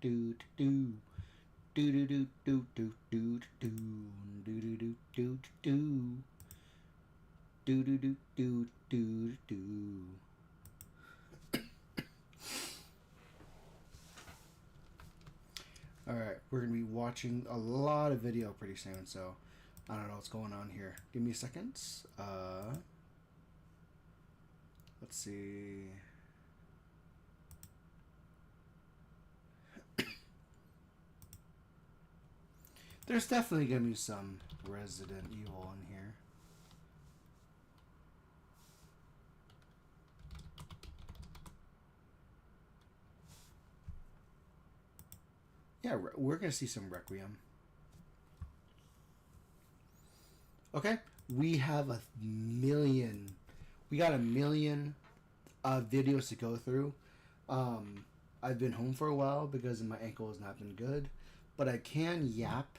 do do do do do do do do do do do do do do do do do do do. Alright, we're going to be watching a lot of video pretty soon, so I don't know what's going on here. Give me a second. Let's see. There's definitely going to be some Resident Evil in here. Yeah, we're going to see some Requiem. Okay, we have a million. We got a million videos to go through. I've been home for a while because my ankle has not been good, but I can yap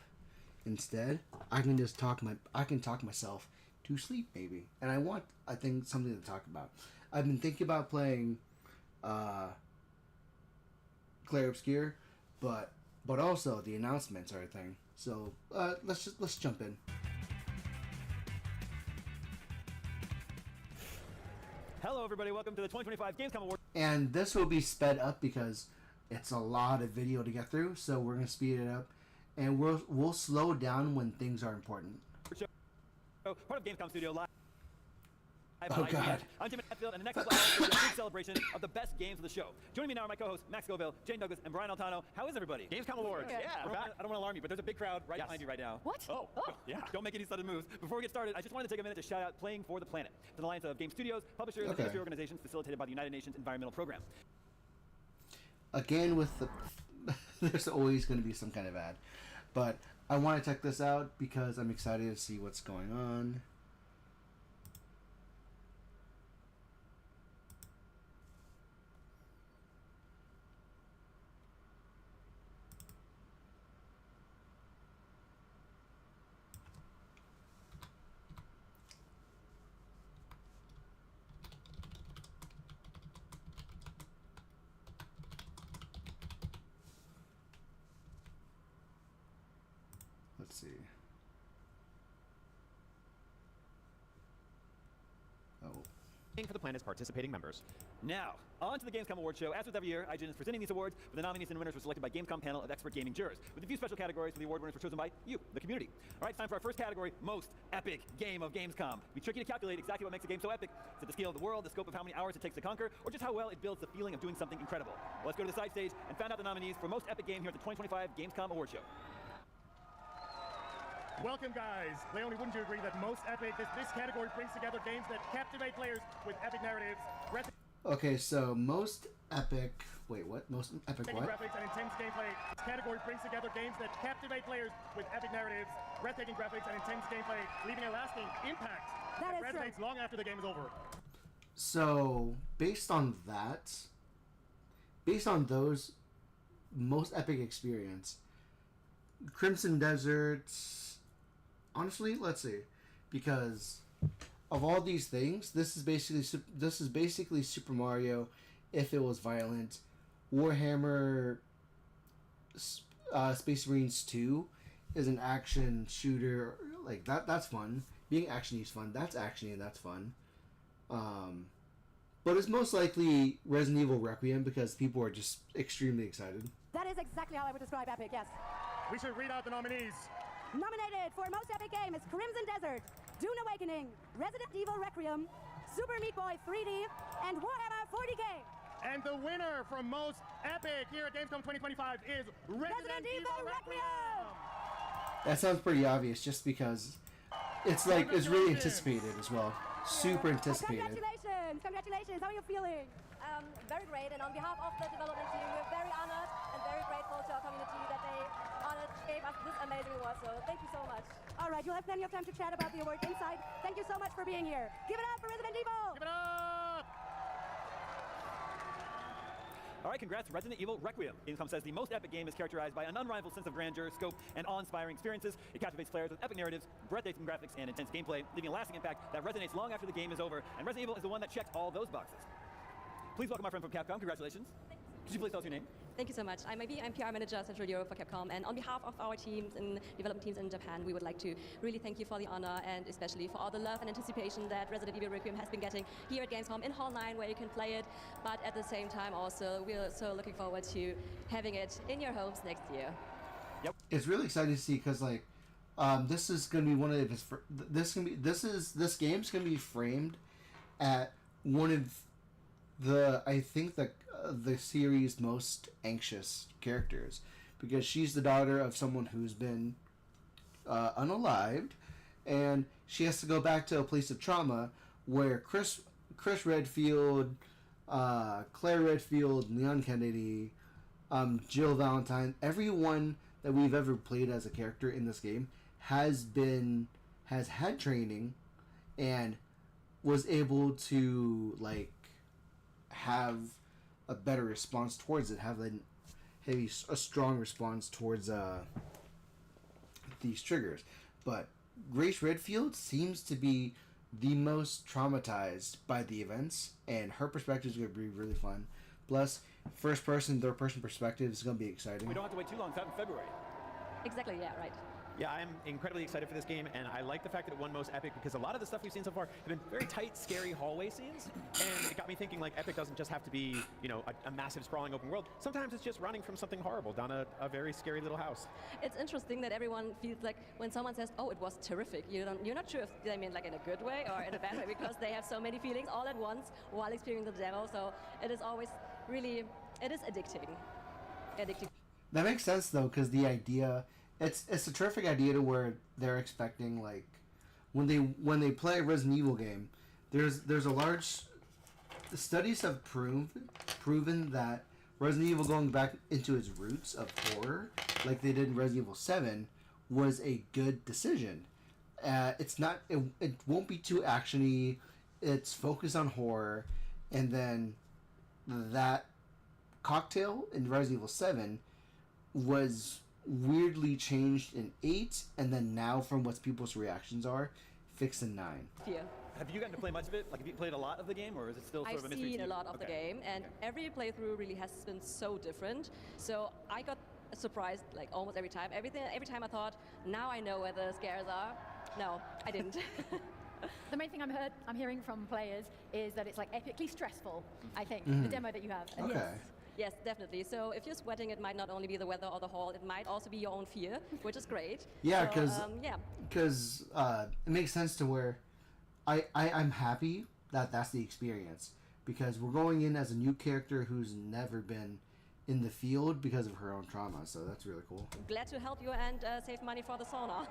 instead. I can just talk myself to sleep maybe, and I think something to talk about. I've been thinking about playing Clair Obscure, but also the announcements are a thing. So let's jump in. Hello, everybody. Welcome to the 2025 Gamescom Awards. And this will be sped up because it's a lot of video to get through. So we're gonna speed it up, and we'll slow down when things are important. Part of Gamescom Studio Live. Oh God! I'm Tim Hatfield, and the next couple hours will be a big celebration of the best games of the show. Joining me now are my co-hosts Max Scoville, Jane Douglas, and Brian Altano. How is everybody? Gamescom Awards. Yeah, I don't want to alarm you, but there's a big crowd right behind you right now. What? Oh, yeah. Don't make any sudden moves. Before we get started, I just wanted to take a minute to shout out Playing for the Planet. It's an alliance of game studios, publishers, and industry organizations facilitated by the United Nations Environmental Program. Again, with the there's always going to be some kind of ad, but I want to check this out because I'm excited to see what's going on. Let's see. Oh. Playing for the Planet's participating members. Now, on to the Gamescom Awards show. As with every year, IGN is presenting these awards, but the nominees and winners were selected by Gamescom panel of expert gaming jurors, with a few special categories where the award winners were chosen by you, the community. All right, it's time for our first category, Most Epic Game of Gamescom. It'd be tricky to calculate exactly what makes a game so epic. Is it the scale of the world, the scope of how many hours it takes to conquer, or just how well it builds the feeling of doing something incredible? Well, let's go to the side stage and find out the nominees for Most Epic Game here at the 2025 Gamescom Awards show. Welcome, guys. Leonie, wouldn't you agree that most epic, this category brings together games that captivate players with epic narratives, Okay, so most epic. Wait, what? Most epic what? graphics and intense gameplay. This category brings together games that captivate players with epic narratives, breathtaking graphics, and intense gameplay, leaving a lasting impact that resonates long after the game is over. So, based on those most epic experience, Crimson Desert. Honestly, let's see, because of all these things, this is basically Super Mario if it was violent. Warhammer Space Marines 2 is an action shooter like that. That's fun. Being actiony is fun. That's actiony and that's fun. But it's most likely Resident Evil Requiem because people are just extremely excited. That is exactly how I would describe epic, yes. We should read out the nominees. Nominated for Most Epic Game is Crimson Desert, Dune Awakening, Resident Evil Requiem, Super Meat Boy 3D, and Warhammer 40K. And the winner for most epic here at Gamescom 2025 is Resident Evil Requiem. That sounds pretty obvious just because it's really anticipated as well. Super anticipated. Congratulations! Congratulations! How are you feeling? Very great, and on behalf of the development team, we're very honored and very grateful to our community that they gave us this amazing award, so thank you so much. All right, you'll have plenty of time to chat about the award inside. Thank you so much for being here. Give it up for Resident Evil! Give it up! All right, congrats, Resident Evil Requiem. Gamescom says the most epic game is characterized by an unrivaled sense of grandeur, scope, and awe-inspiring experiences. It captivates players with epic narratives, breathtaking graphics, and intense gameplay, leaving a lasting impact that resonates long after the game is over. And Resident Evil is the one that checks all those boxes. Please welcome our friend from Capcom. Congratulations. Could you please tell us your name? Thank you so much. I'm PR Manager Central Europe for Capcom, and on behalf of our teams and development teams in Japan, we would like to really thank you for the honor and especially for all the love and anticipation that Resident Evil Requiem has been getting here at Gamescom in Hall 9, where you can play it, but at the same time also we're so looking forward to having it in your homes next year. It's really exciting to see because like this is gonna be one of his. This game's gonna be framed at one of I think the series' most anxious characters, because she's the daughter of someone who's been unalived, and she has to go back to a place of trauma where Chris Redfield, Claire Redfield, Leon Kennedy, Jill Valentine, everyone that we've ever played as a character in this game has had training and was able to like have a better response towards it, have a strong response towards these triggers. But Grace Redfield seems to be the most traumatized by the events, and her perspective is going to be really fun. Plus, first person, third person perspective is going to be exciting. We don't have to wait too long. It's out in February. Exactly, yeah, right. Yeah, I'm incredibly excited for this game, and I like the fact that it won Most Epic because a lot of the stuff we've seen so far have been very tight, scary hallway scenes, and it got me thinking, like, Epic doesn't just have to be, you know, a massive, sprawling open world. Sometimes it's just running from something horrible down a very scary little house. It's interesting that everyone feels like when someone says, oh, it was terrific, you're not sure if they mean like in a good way or in a bad way, because they have so many feelings all at once while experiencing the demo, so it is always really, it is addicting. That makes sense, though, because the idea... It's a terrific idea to where they're expecting, like, when they play a Resident Evil game, there's a large... The studies have proven that Resident Evil going back into its roots of horror, like they did in Resident Evil 7, was a good decision. It's not... It won't be too actiony. It's focused on horror, and then that cocktail in Resident Evil 7 was weirdly changed in 8, and then now from what people's reactions are, fixed in 9. Yeah. Have you gotten to play much of it? Like, have you played a lot of the game, or is it still sort of a mystery? I've seen to a you? lot of the game, and every playthrough really has been so different. So I got surprised like almost every time. Every time I thought, now I know where the scares are. No, I didn't. The main thing I'm hearing from players is that it's like epically stressful, I think, the demo that you have. Okay. Yes, definitely. So if you're sweating, it might not only be the weather or the hall, it might also be your own fear, which is great. Yeah, because it makes sense to where I'm happy that that's the experience, because we're going in as a new character who's never been in the field because of her own trauma, so that's really cool. Glad to help you and save money for the sauna.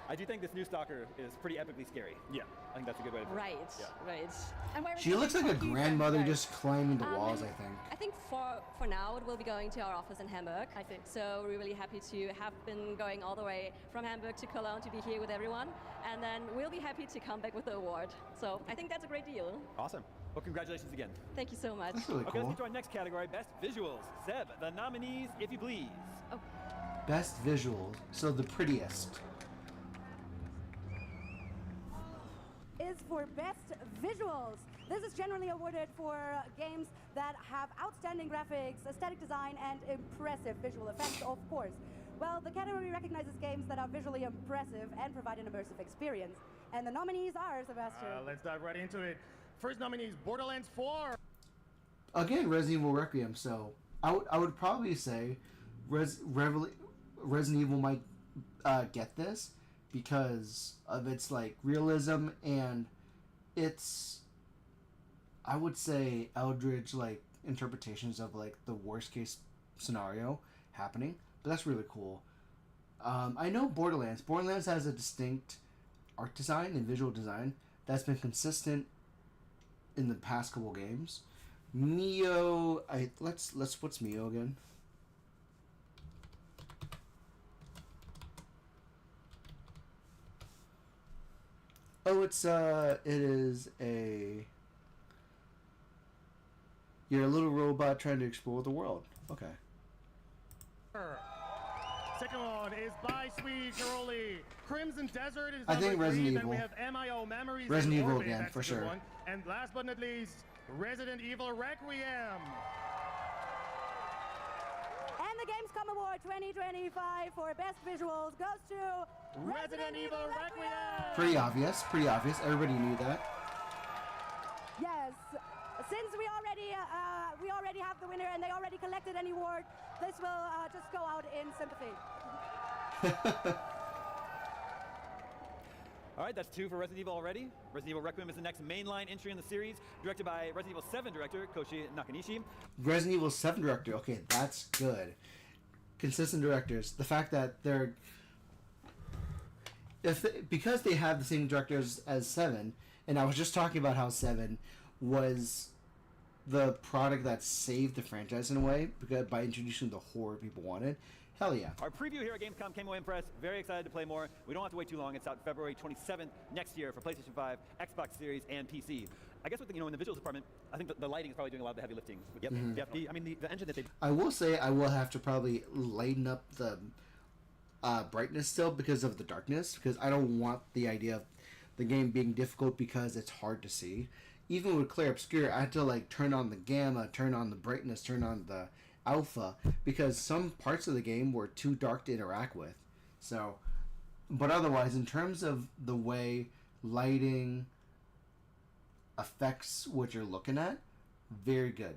I do think this new Stalker is pretty epically scary. Yeah, I think that's a good way to put it. Right, Yeah. right. And where She looks like a grandmother just climbing the walls, I think. I think for now it will be going to our office in Hamburg. I see. So we're really happy to have been going all the way from Hamburg to Cologne to be here with everyone. And then we'll be happy to come back with the award. So I think that's a great deal. Awesome. Well, congratulations again. Thank you so much. That's really Okay, cool. let's get to our next category, Best Visuals. Seb, the nominees, if you please. Best visuals, so the prettiest. Is for best visuals. This is generally awarded for games that have outstanding graphics, aesthetic design, and impressive visual effects, of course. Well, the category recognizes games that are visually impressive and provide an immersive experience. And the nominees are, Sebastian. Let's dive right into it. First nominees, Borderlands 4. Again, Resident Evil Requiem, so I would probably say Resident Evil might get this because of its like realism and its, I would say, eldritch like interpretations of like the worst case scenario happening, but that's really cool. I know Borderlands has a distinct art design and visual design that's been consistent in the past couple games. Neo, let's what's Neo again? Oh, it is a... You're a little robot trying to explore the world. Okay. Second one is By Sweet Caroli. Crimson Desert is I think number Resident 3. Then Evil. we have MIO Memories. Resident and Evil Orbit. again, That's for a good sure. one. And last but not least, Resident Evil Requiem. Gamescom Award 2025 for Best Visuals goes to Resident Evil Requiem! Pretty obvious. Pretty obvious. Everybody knew that. Yes, since we already have the winner and they already collected an award, this will just go out in sympathy. All right, that's 2 for Resident Evil already. Resident Evil Requiem is the next mainline entry in the series, directed by Resident Evil 7 director Koshi Nakanishi. Resident Evil 7 director. Okay, that's good. Consistent directors. The fact that they're... because they have the same directors as 7, and I was just talking about how 7 was the product that saved the franchise in a way, because by introducing the horror people wanted. Hell yeah. Our preview here at Gamescom came away impressed. Very excited to play more. We don't have to wait too long. It's out February 27th next year for PlayStation 5, Xbox Series, and PC. I guess with the, in the visuals department, I think the lighting is probably doing a lot of the heavy lifting. Yep. Yep. I mean, the engine that they... I will say I will have to probably lighten up the brightness still because of the darkness, because I don't want the idea of the game being difficult because it's hard to see. Even with Clear Obscure, I had to like turn on the gamma, turn on the brightness, turn on the alpha, because some parts of the game were too dark to interact with. So, but otherwise, in terms of the way lighting affects what you're looking at, very good.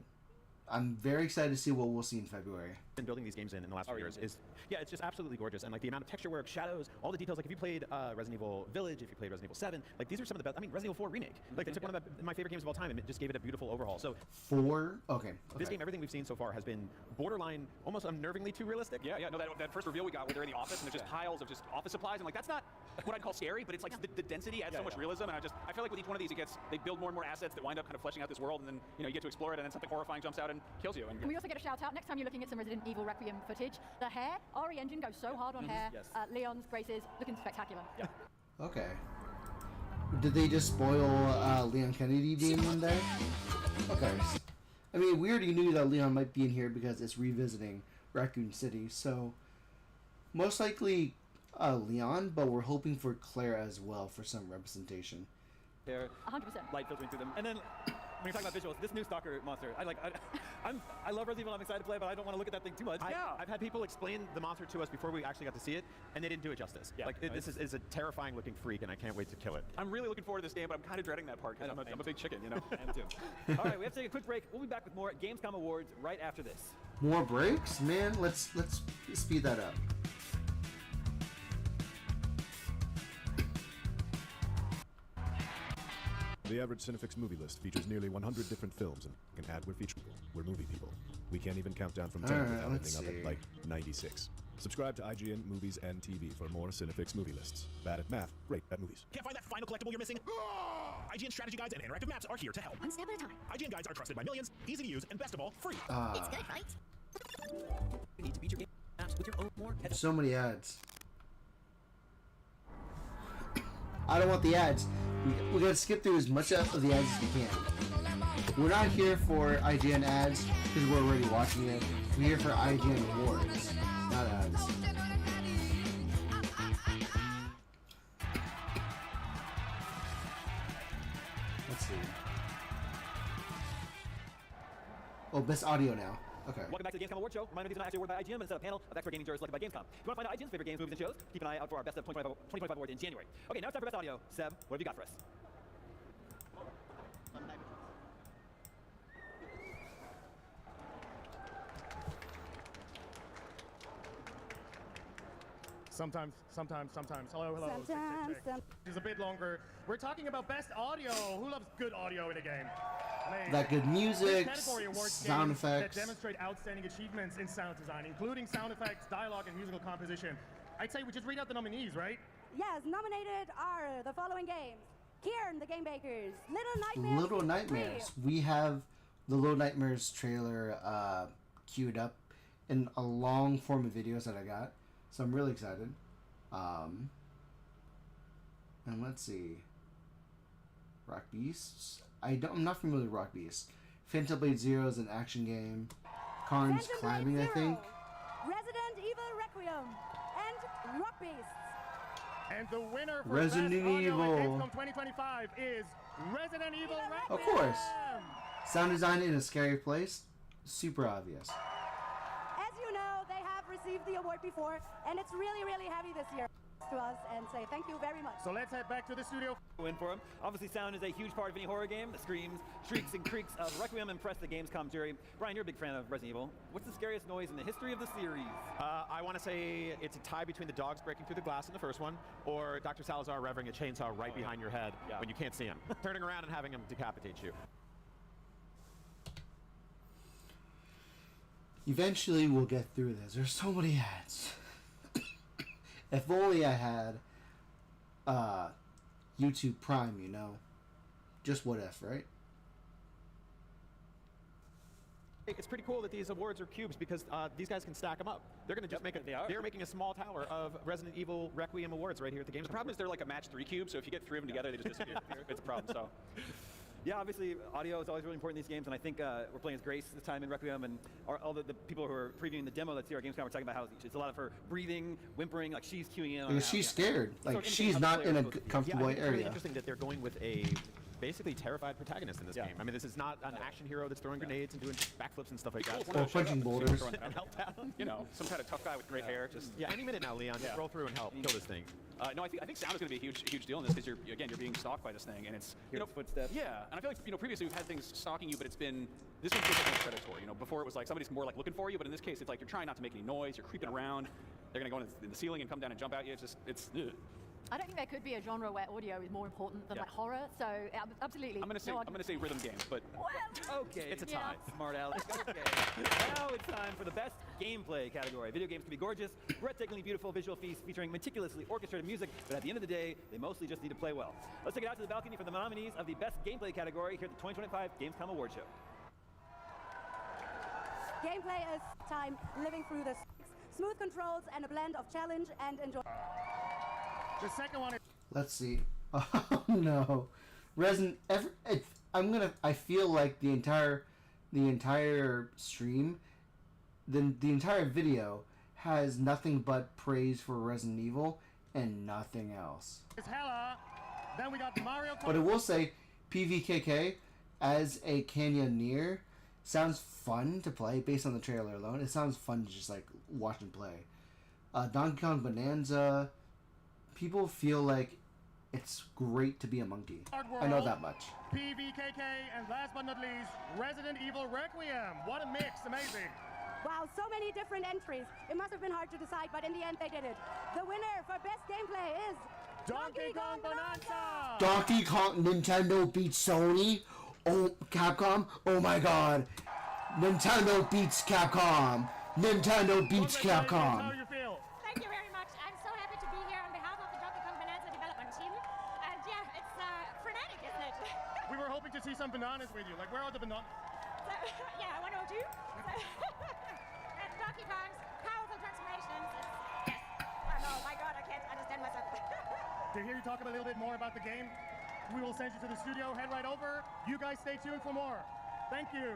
I'm very excited to see what we'll see in February. Been building these games in the last few years is, yeah, it's just absolutely gorgeous. And like the amount of texture work, shadows, all the details. Like if you played Resident Evil Village, if you played Resident Evil 7, like these are some of the best. I mean, Resident Evil 4 Remake. Like they took one of my favorite games of all time and it just gave it a beautiful overhaul. So 4? Okay. This game, everything we've seen so far has been borderline, almost unnervingly too realistic. Yeah, no, that first reveal we got where they're in the office and there's just piles of just office supplies and like that's not what I'd call scary, but it's like the density adds so much realism, and I feel like with each one of these they build more and more assets that wind up kind of fleshing out this world, and then you get to explore it, and then something horrifying jumps out and kills you. And we also get a shout out next time you're looking at some Resident Evil Requiem footage. The hair, RE Engine goes so hard on hair. Yes. Leon's, Grace's, looking spectacular. Yeah. Okay. Did they just spoil Leon Kennedy being in there? Okay. I mean, we already knew that Leon might be in here because it's revisiting Raccoon City, so most likely Leon, but we're hoping for Claire as well for some representation. There, 100%. light filtering through them, and then when you're talking about visuals, this new Stalker monster, I love Resident Evil. I'm excited to play, but I don't want to look at that thing too much. I've had people explain the monster to us before we actually got to see it, and they didn't do it justice. Yeah, this is a terrifying looking freak, and I can't wait to kill it. I'm really looking forward to this game, but I'm kind of dreading that part because I'm a big chicken, I am too. All right, we have to take a quick break. We'll be back with more Gamescom Awards right after this. More breaks? Man, let's speed that up. The average Cinefix movie list features nearly 100 different films and can add we're movie people. We can't even count down from 10 without ending up at like 96. Subscribe to IGN Movies and TV for more Cinefix movie lists. Bad at math, great at movies. Can't find that final collectible you're missing? IGN strategy guides and interactive maps are here to help. One step at a time. IGN guides are trusted by millions, easy to use, and best of all, free. It's good, right? You need to beat your game maps with your own more. So many ads. I don't want the ads. We gotta skip through as much of the ads as we can. We're not here for IGN ads because we're already watching it. We're here for IGN awards, not ads. Let's see. Oh, best audio now. Okay. Welcome back to the Gamescom Award Show. Reminder, these are not actually awarded by IGN, but instead a panel of expert gaming jurors selected by Gamescom. If you want to find out IGN's favorite games, movies, and shows, keep an eye out for our Best of 2025 award in January. Okay, now it's time for Best Audio. Seb, what have you got for us? Sometimes. Hello. Check. It's a bit longer. We're talking about best audio. Who loves good audio in a game? That good music, sound effects. That demonstrate outstanding achievements in sound design, including sound effects, dialogue, and musical composition. I'd say we just read out the nominees, right? Yes, nominated are the following games: Kieran, the Game Bakers, Little Nightmares. Little Nightmares. We have the Little Nightmares trailer queued up in a long form of videos that I got, so I'm really excited. And let's see. Rock Beasts. I'm not familiar with Rock Beasts. Phantom Blade Zero is an action game. Karn's Climbing, I think. Resident Evil Requiem and Rock Beasts. And the winner for Resident Best Audio Evil. at Gamescom 2025 is Resident Evil Requiem. Of course. Sound design in a scary place. Super obvious. As you know, they have received the award before, and it's really, really heavy this year to us, and say thank you very much. So let's head back to the studio. Win for him. Obviously, sound is a huge part of any horror game. The screams, shrieks, and creaks of Requiem impressed the Gamescom jury. Brian, you're a big fan of Resident Evil. What's the scariest noise in the history of the series? I want to say it's a tie between the dogs breaking through the glass in the first one, or Dr. Salazar revving a chainsaw right behind your head when you can't see him, turning around and having him decapitate you. Eventually, we'll get through this. There's so many ads. If only I had YouTube Prime, you know. Just what if, right? It's pretty cool that these awards are cubes because these guys can stack them up. They're going to just they're making a small tower of Resident Evil Requiem awards right here at the Gamescom. The problem is they're like a match 3 cube, so if you get 3 of them together, they just disappear. It's a problem, so. Yeah, obviously, audio is always really important in these games, and I think we're playing as Grace this time in Requiem, and all the people who are previewing the demo that's here at Gamescom are talking about how it's a lot of her breathing, whimpering, like she's queuing in on Because she's scared. Like, So she's not in a comfortable It's really area. interesting that they're going with a basically terrified protagonist in this game. I mean, this is not an action hero that's throwing grenades and doing backflips and stuff like that. Or punching boulders. And help down. You know, some kind of tough guy with great hair. Just Any minute now, Leon. Just roll through and help kill this thing. No, I think sound is going to be a huge deal in this because you're being stalked by this thing, and it's footsteps. Yeah, and I feel like previously we've had things stalking you, but it's been this one's more predatory. Before it was like somebody's more like looking for you, but in this case it's like you're trying not to make any noise. You're creeping around. They're going to go in the ceiling and come down and jump at you. It's ugh. I don't think there could be a genre where audio is more important than like horror. So absolutely. I'm gonna say rhythm games, but okay, it's a tie. Smart Alex. Okay. Now it's time for the best gameplay category. Video games can be gorgeous, breathtakingly beautiful visual feasts featuring meticulously orchestrated music, but at the end of the day, they mostly just need to play well. Let's take it out to the balcony for the nominees of the best gameplay category here at the 2025 Gamescom Award Show. Gameplay is time living through the smooth controls and a blend of challenge and enjoy. The second one is Let's see. Oh no, I feel like the entire stream, the entire video has nothing but praise for Resident Evil and nothing else. Hella. Then we got Mario Kart. But I will say, PVKK as a canyoneer sounds fun to play based on the trailer alone. It sounds fun to just like watch and play. Donkey Kong Bonanza. People feel like it's great to be a monkey. I know that much. PVKK, and last but not least, Resident Evil Requiem. What a mix, amazing. Wow, so many different entries. It must have been hard to decide, but in the end they did it. The winner for best gameplay is Donkey Kong Bonanza! Donkey Kong, Nintendo beats Sony. Oh, Capcom. Oh my God. Nintendo beats Capcom. Nintendo beats Capcom. How do you feel? Thank you very much. I'm so happy to be here on behalf of the Donkey Kong Bonanza development team. And yeah, it's frenetic, isn't it? We were hoping to see some bananas with you. Like, where are the bananas? So, yeah, 102. And Donkey Kong's powerful transformations. Yes. Oh no, my God, I can't understand myself. To hear you talk a little bit more about the game, we will send you to the studio. Head right over. You guys stay tuned for more. Thank you.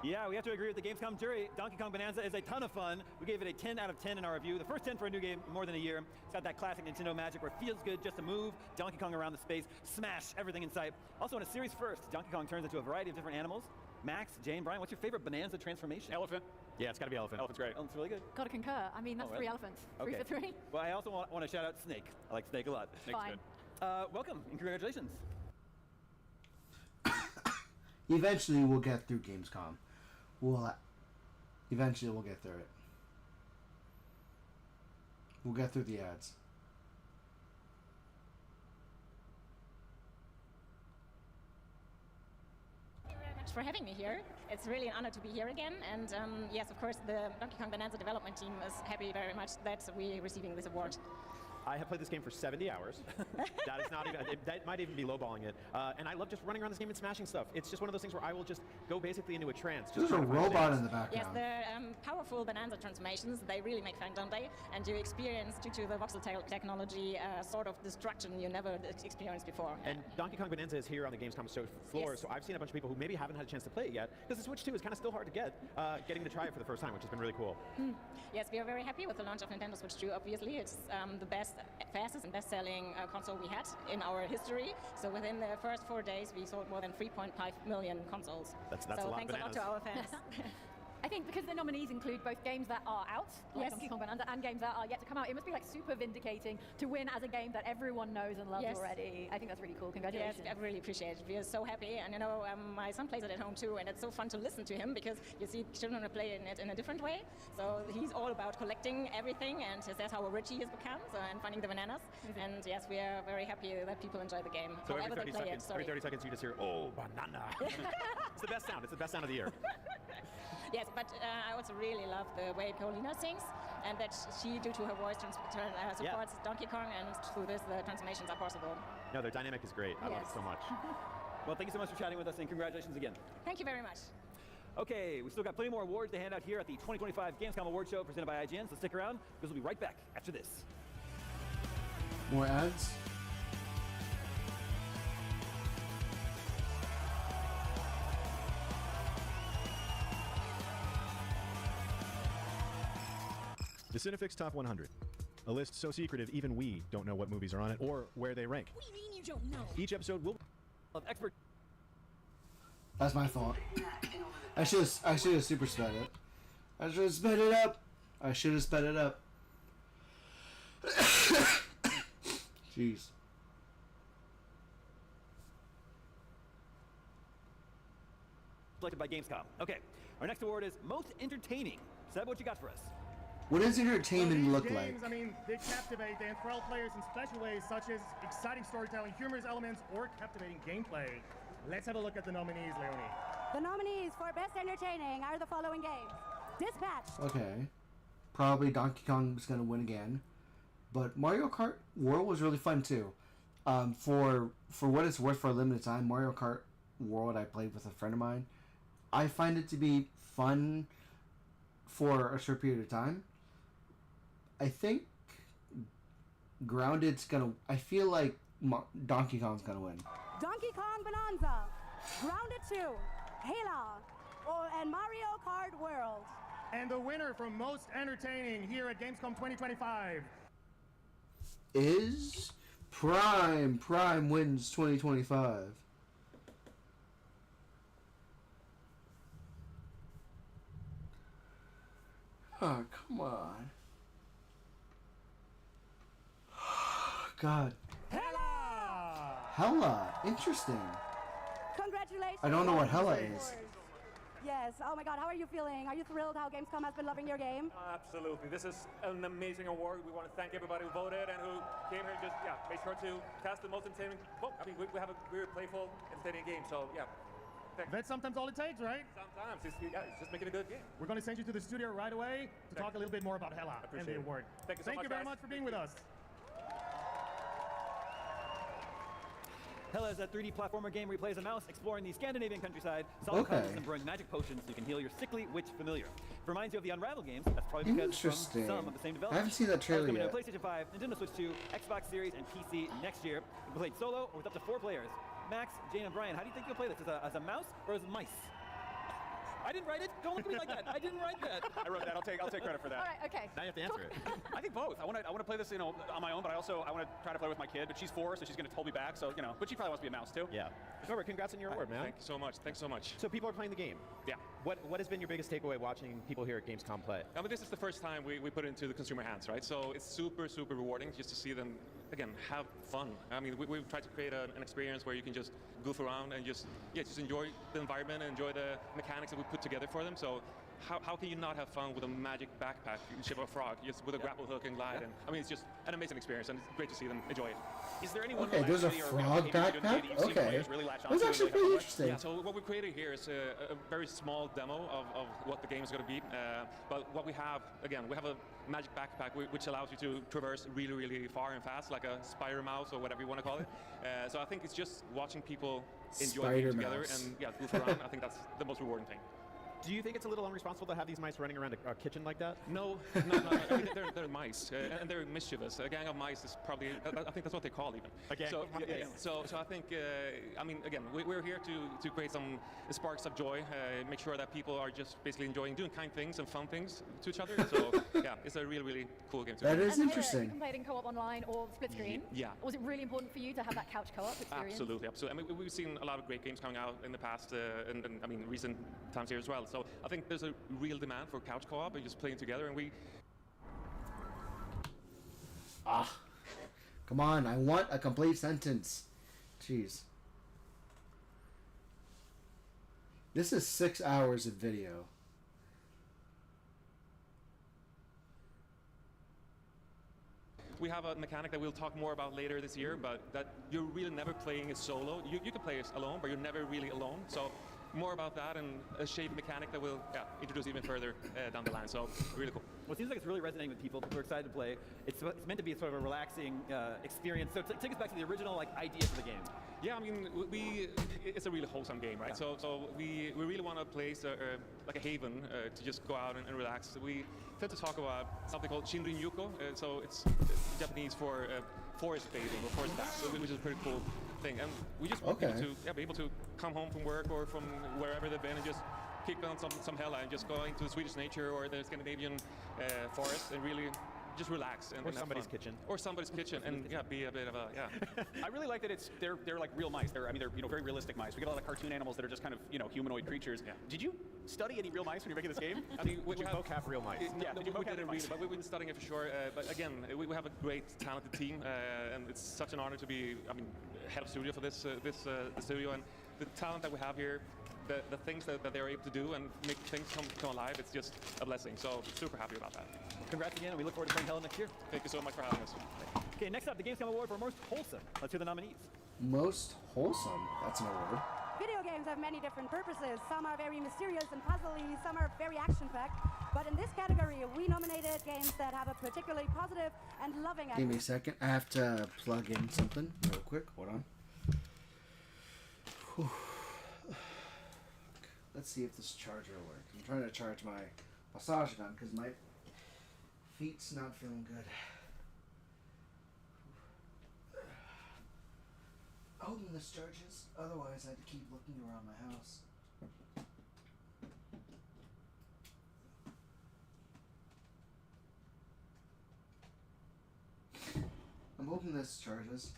Yeah, we have to agree with the Gamescom jury. Donkey Kong Bonanza is a ton of fun. We gave it a 10 out of 10 in our review. The first 10 for a new game in more than a year. It's got that classic Nintendo magic where it feels good just to move Donkey Kong around the space, smash everything in sight. Also, in a series first, Donkey Kong turns into a variety of different animals. Max, Jane, Brian, what's your favorite Bonanza transformation? Elephant. Yeah, it's got to be elephant. Elephant's great. Elephant's really good. Gotta concur. I mean, that's Oh, really? 3 elephants. Okay. 3 for 3. Well, I also want to shout out Snake. I like Snake a lot. Snake's Fine. good. Welcome and congratulations. Eventually, we'll get through Gamescom. Eventually, we'll get through it. We'll get through the ads. Thank you very much for having me here. It's really an honor to be here again. And yes, of course, the Donkey Kong Bonanza development team is happy very much that we're receiving this award. I have played this game for 70 hours. That is not even, that might even be lowballing it. And I love just running around this game and smashing stuff. It's just one of those things where I will just go basically into a trance. There's a robot in the background. Yes, the powerful Bonanza transformations, they really make fun, don't they? And you experience, due to the voxel technology, sort of destruction you never experienced before. And Donkey Kong Bonanza is here on the Gamescom floor, Yes. so I've seen a bunch of people who maybe haven't had a chance to play it yet, because the Switch 2 is kind of still hard to get, getting to try it for the first time, which has been really cool. Yes, we are very happy with the launch of Nintendo Switch 2, obviously. It's the best fastest and best-selling console we had in our history. So within the first 4 days, we sold more than 3.5 million consoles. That's so a lot thanks of a lot bananas. to our fans. I think because the nominees include both games that are out, like Yes. Donkey Kong Bonanza, and games that are yet to come out, it must be like super vindicating to win as a game that everyone knows and loves Yes. already. I think that's really cool. Yes, Congratulations. I really appreciate it. We are so happy, and you know, my son plays it at home too, and it's so fun to listen to him because you see children are playing it in a different way. So he's all about collecting everything, and that's how rich he has become, and finding the bananas. And yes, we are very happy that people enjoy the game, So however every they 30 play seconds, it. every 30 seconds you just hear, oh, banana. It's the best sound. It's the best sound of the year. Yes, but I also really love the way Paulina sings, and that she, due to her voice, supports Donkey Kong, and through this, the transformations are possible. No, their dynamic is great. I love it Yes. so much. Well, thank you so much for chatting with us, and congratulations again. Thank you very much. Okay, we still got plenty more awards to hand out here at the 2025 Gamescom Award Show presented by IGN, so stick around because we'll be right back after this. More ads? The Cinefix Top 100. A list so secretive even we don't know what movies are on it or where they rank. What do you mean you don't know? Each episode will Of expert. That's my fault. I should have super sped it. I should have sped it up. I should have sped it up. Jeez. Selected by Gamescom. Okay, our next award is Most Entertaining. Seb, what you got for us? What does entertainment Well, look these like? games, I mean, they captivate, they enthrall players in special ways, such as exciting storytelling, humorous elements, or captivating gameplay. Let's have a look at the nominees, Leonie. The nominees for Best Entertaining are the following games. Dispatch, Okay. Probably Donkey Kong's gonna win again. But Mario Kart World was really fun too. For what it's worth, for a limited time, Mario Kart World I played with a friend of mine. I find it to be fun for a short period of time. I think Grounded's gonna. I feel like Donkey Kong's gonna win. Donkey Kong Bonanza, Grounded 2, Halo, and Mario Kart World. And the winner for Most Entertaining here at Gamescom 2025 Is Prime. Prime wins 2025. Oh, come on. God. Hella! Hella. Interesting. Congratulations. I don't know what Hella Of is. course. Yes. Oh my God, how are you feeling? Are you thrilled how Gamescom has been loving your game? Absolutely. This is an amazing award. We want to thank everybody who voted and who came here and just, made sure to cast the most entertaining vote. I mean, we have a very playful, entertaining game, so thanks. That's sometimes all it takes, right? Sometimes. It's just making a good game. We're going to send you to the studio right away to talk a little bit more about Hella and Appreciate the it. award. Thank you so much, very guys. much for being with us. Hella is a 3D platformer game where you play as a mouse exploring the Scandinavian countryside, solving puzzles and brewing magic potions so you can heal your sickly witch familiar. It reminds you of the Unravel games. That's probably because it's from Interesting. some of the same I developers. haven't seen that trailer Coming yet. to PlayStation 5, Nintendo Switch 2, Xbox Series, and PC next year. You can play it solo or with up to 4 players. Max, Jane, and Brian, how do you think you'll play this? As a mouse or as a mice? I didn't write it. Don't look at me like that. I didn't write that. I wrote that. I'll take credit for that. All right, okay. Now you have to answer it. I think both. I want to play this, on my own, but I want to try to play with my kid. But she's 4, so she's going to hold me back. So but she probably wants to be a mouse too. Yeah. Norbert, congrats on your award, man. Thank you so much. Thanks so much. So people are playing the game. Yeah. What has been your biggest takeaway watching people here at Gamescom play? I mean, this is the first time we put it into the consumer hands, right? So it's super, super rewarding just to see them, again, have fun. I mean, we've tried to create an experience where you can just goof around and just enjoy the environment and enjoy the mechanics that we put together for them. So how can you not have fun with a magic backpack shape of a frog, just with a grapple hook and glide? And I mean, it's just an amazing experience, and it's great to see them enjoy it. Is there any one Okay, there's a frog backpack? Okay. That's actually pretty interesting. Yeah, so what we created here is a very small demo of what the game is going to be. But what we have, again, we have a magic backpack which allows you to traverse really, really far and fast, like a spider mouse or whatever you want to call it. So I think it's just watching people enjoy the game together and goof around. I think that's the most rewarding thing. Do you think it's a little unresponsible to have these mice running around a kitchen like that? No. I mean, they're mice, and they're mischievous. A gang of mice is probably, I think that's what they call even. A gang of mice. So I think, I mean, again, we're here to create some sparks of joy, make sure that people are just basically enjoying doing kind things and fun things to each other. So yeah, it's a really, really cool game to play. That is interesting. You can play it in co-op online or split screen. Yeah. Was it really important for you to have that couch co-op experience? Absolutely. I mean, we've seen a lot of great games coming out in the past, and I mean, recent times here as well. So I think there's a real demand for couch co-op and just playing together, and we... Come on, I want a complete sentence. Jeez. This is 6 hours of video. We have a mechanic that we'll talk more about later this year, but that you're really never playing it solo. You can play it alone, but you're never really alone. So more about that and a shape mechanic that we'll introduce even further down the line. So really cool. Well, it seems like it's really resonating with people. People are excited to play. It's meant to be sort of a relaxing experience. So take us back to the original idea for the game. Yeah, I mean, it's a really wholesome game, right? Yeah. So we really want a place, like a haven, to just go out and relax. We tend to talk about something called Shinrin-yuko. So it's Japanese for forest bathing or forest bath, which is a pretty cool thing. And we just want people to be able to come home from work or from wherever they've been and just kick on some hella and just go into the Swedish nature or the Scandinavian forest and really just relax and or have somebody's fun. kitchen. Or somebody's kitchen, and be a bit of a I really like that they're like real mice. They're very realistic mice. We get a lot of cartoon animals that are just kind of humanoid creatures. Yeah. Did you study any real mice when you're making this game? I mean, Did you both have real mice? Yeah, did you both have didn't mice? really, but we've been studying it for sure. But again, we have a great, talented team, and it's such an honor to be, head of studio for this studio, and the talent that we have here. The things that they're able to do and make things come alive, it's just a blessing. So super happy about that. Well, congrats again, and we look forward to playing Hella next year. Thank you so much for having us. Okay, next up, the Gamescom Award for Most Wholesome. Let's hear the nominees. Most wholesome. That's an award. Video games have many different purposes. Some are very mysterious and puzzly, some are very action-packed. But in this category, we nominated games that have a particularly positive and loving Give me a second. I have to plug in something real quick. Hold on. Whew. Let's see if this charger works. I'm trying to charge my massage gun because my feet's not feeling good. I hope this charges. Otherwise, I have to keep looking around my house. I'm hoping this charges.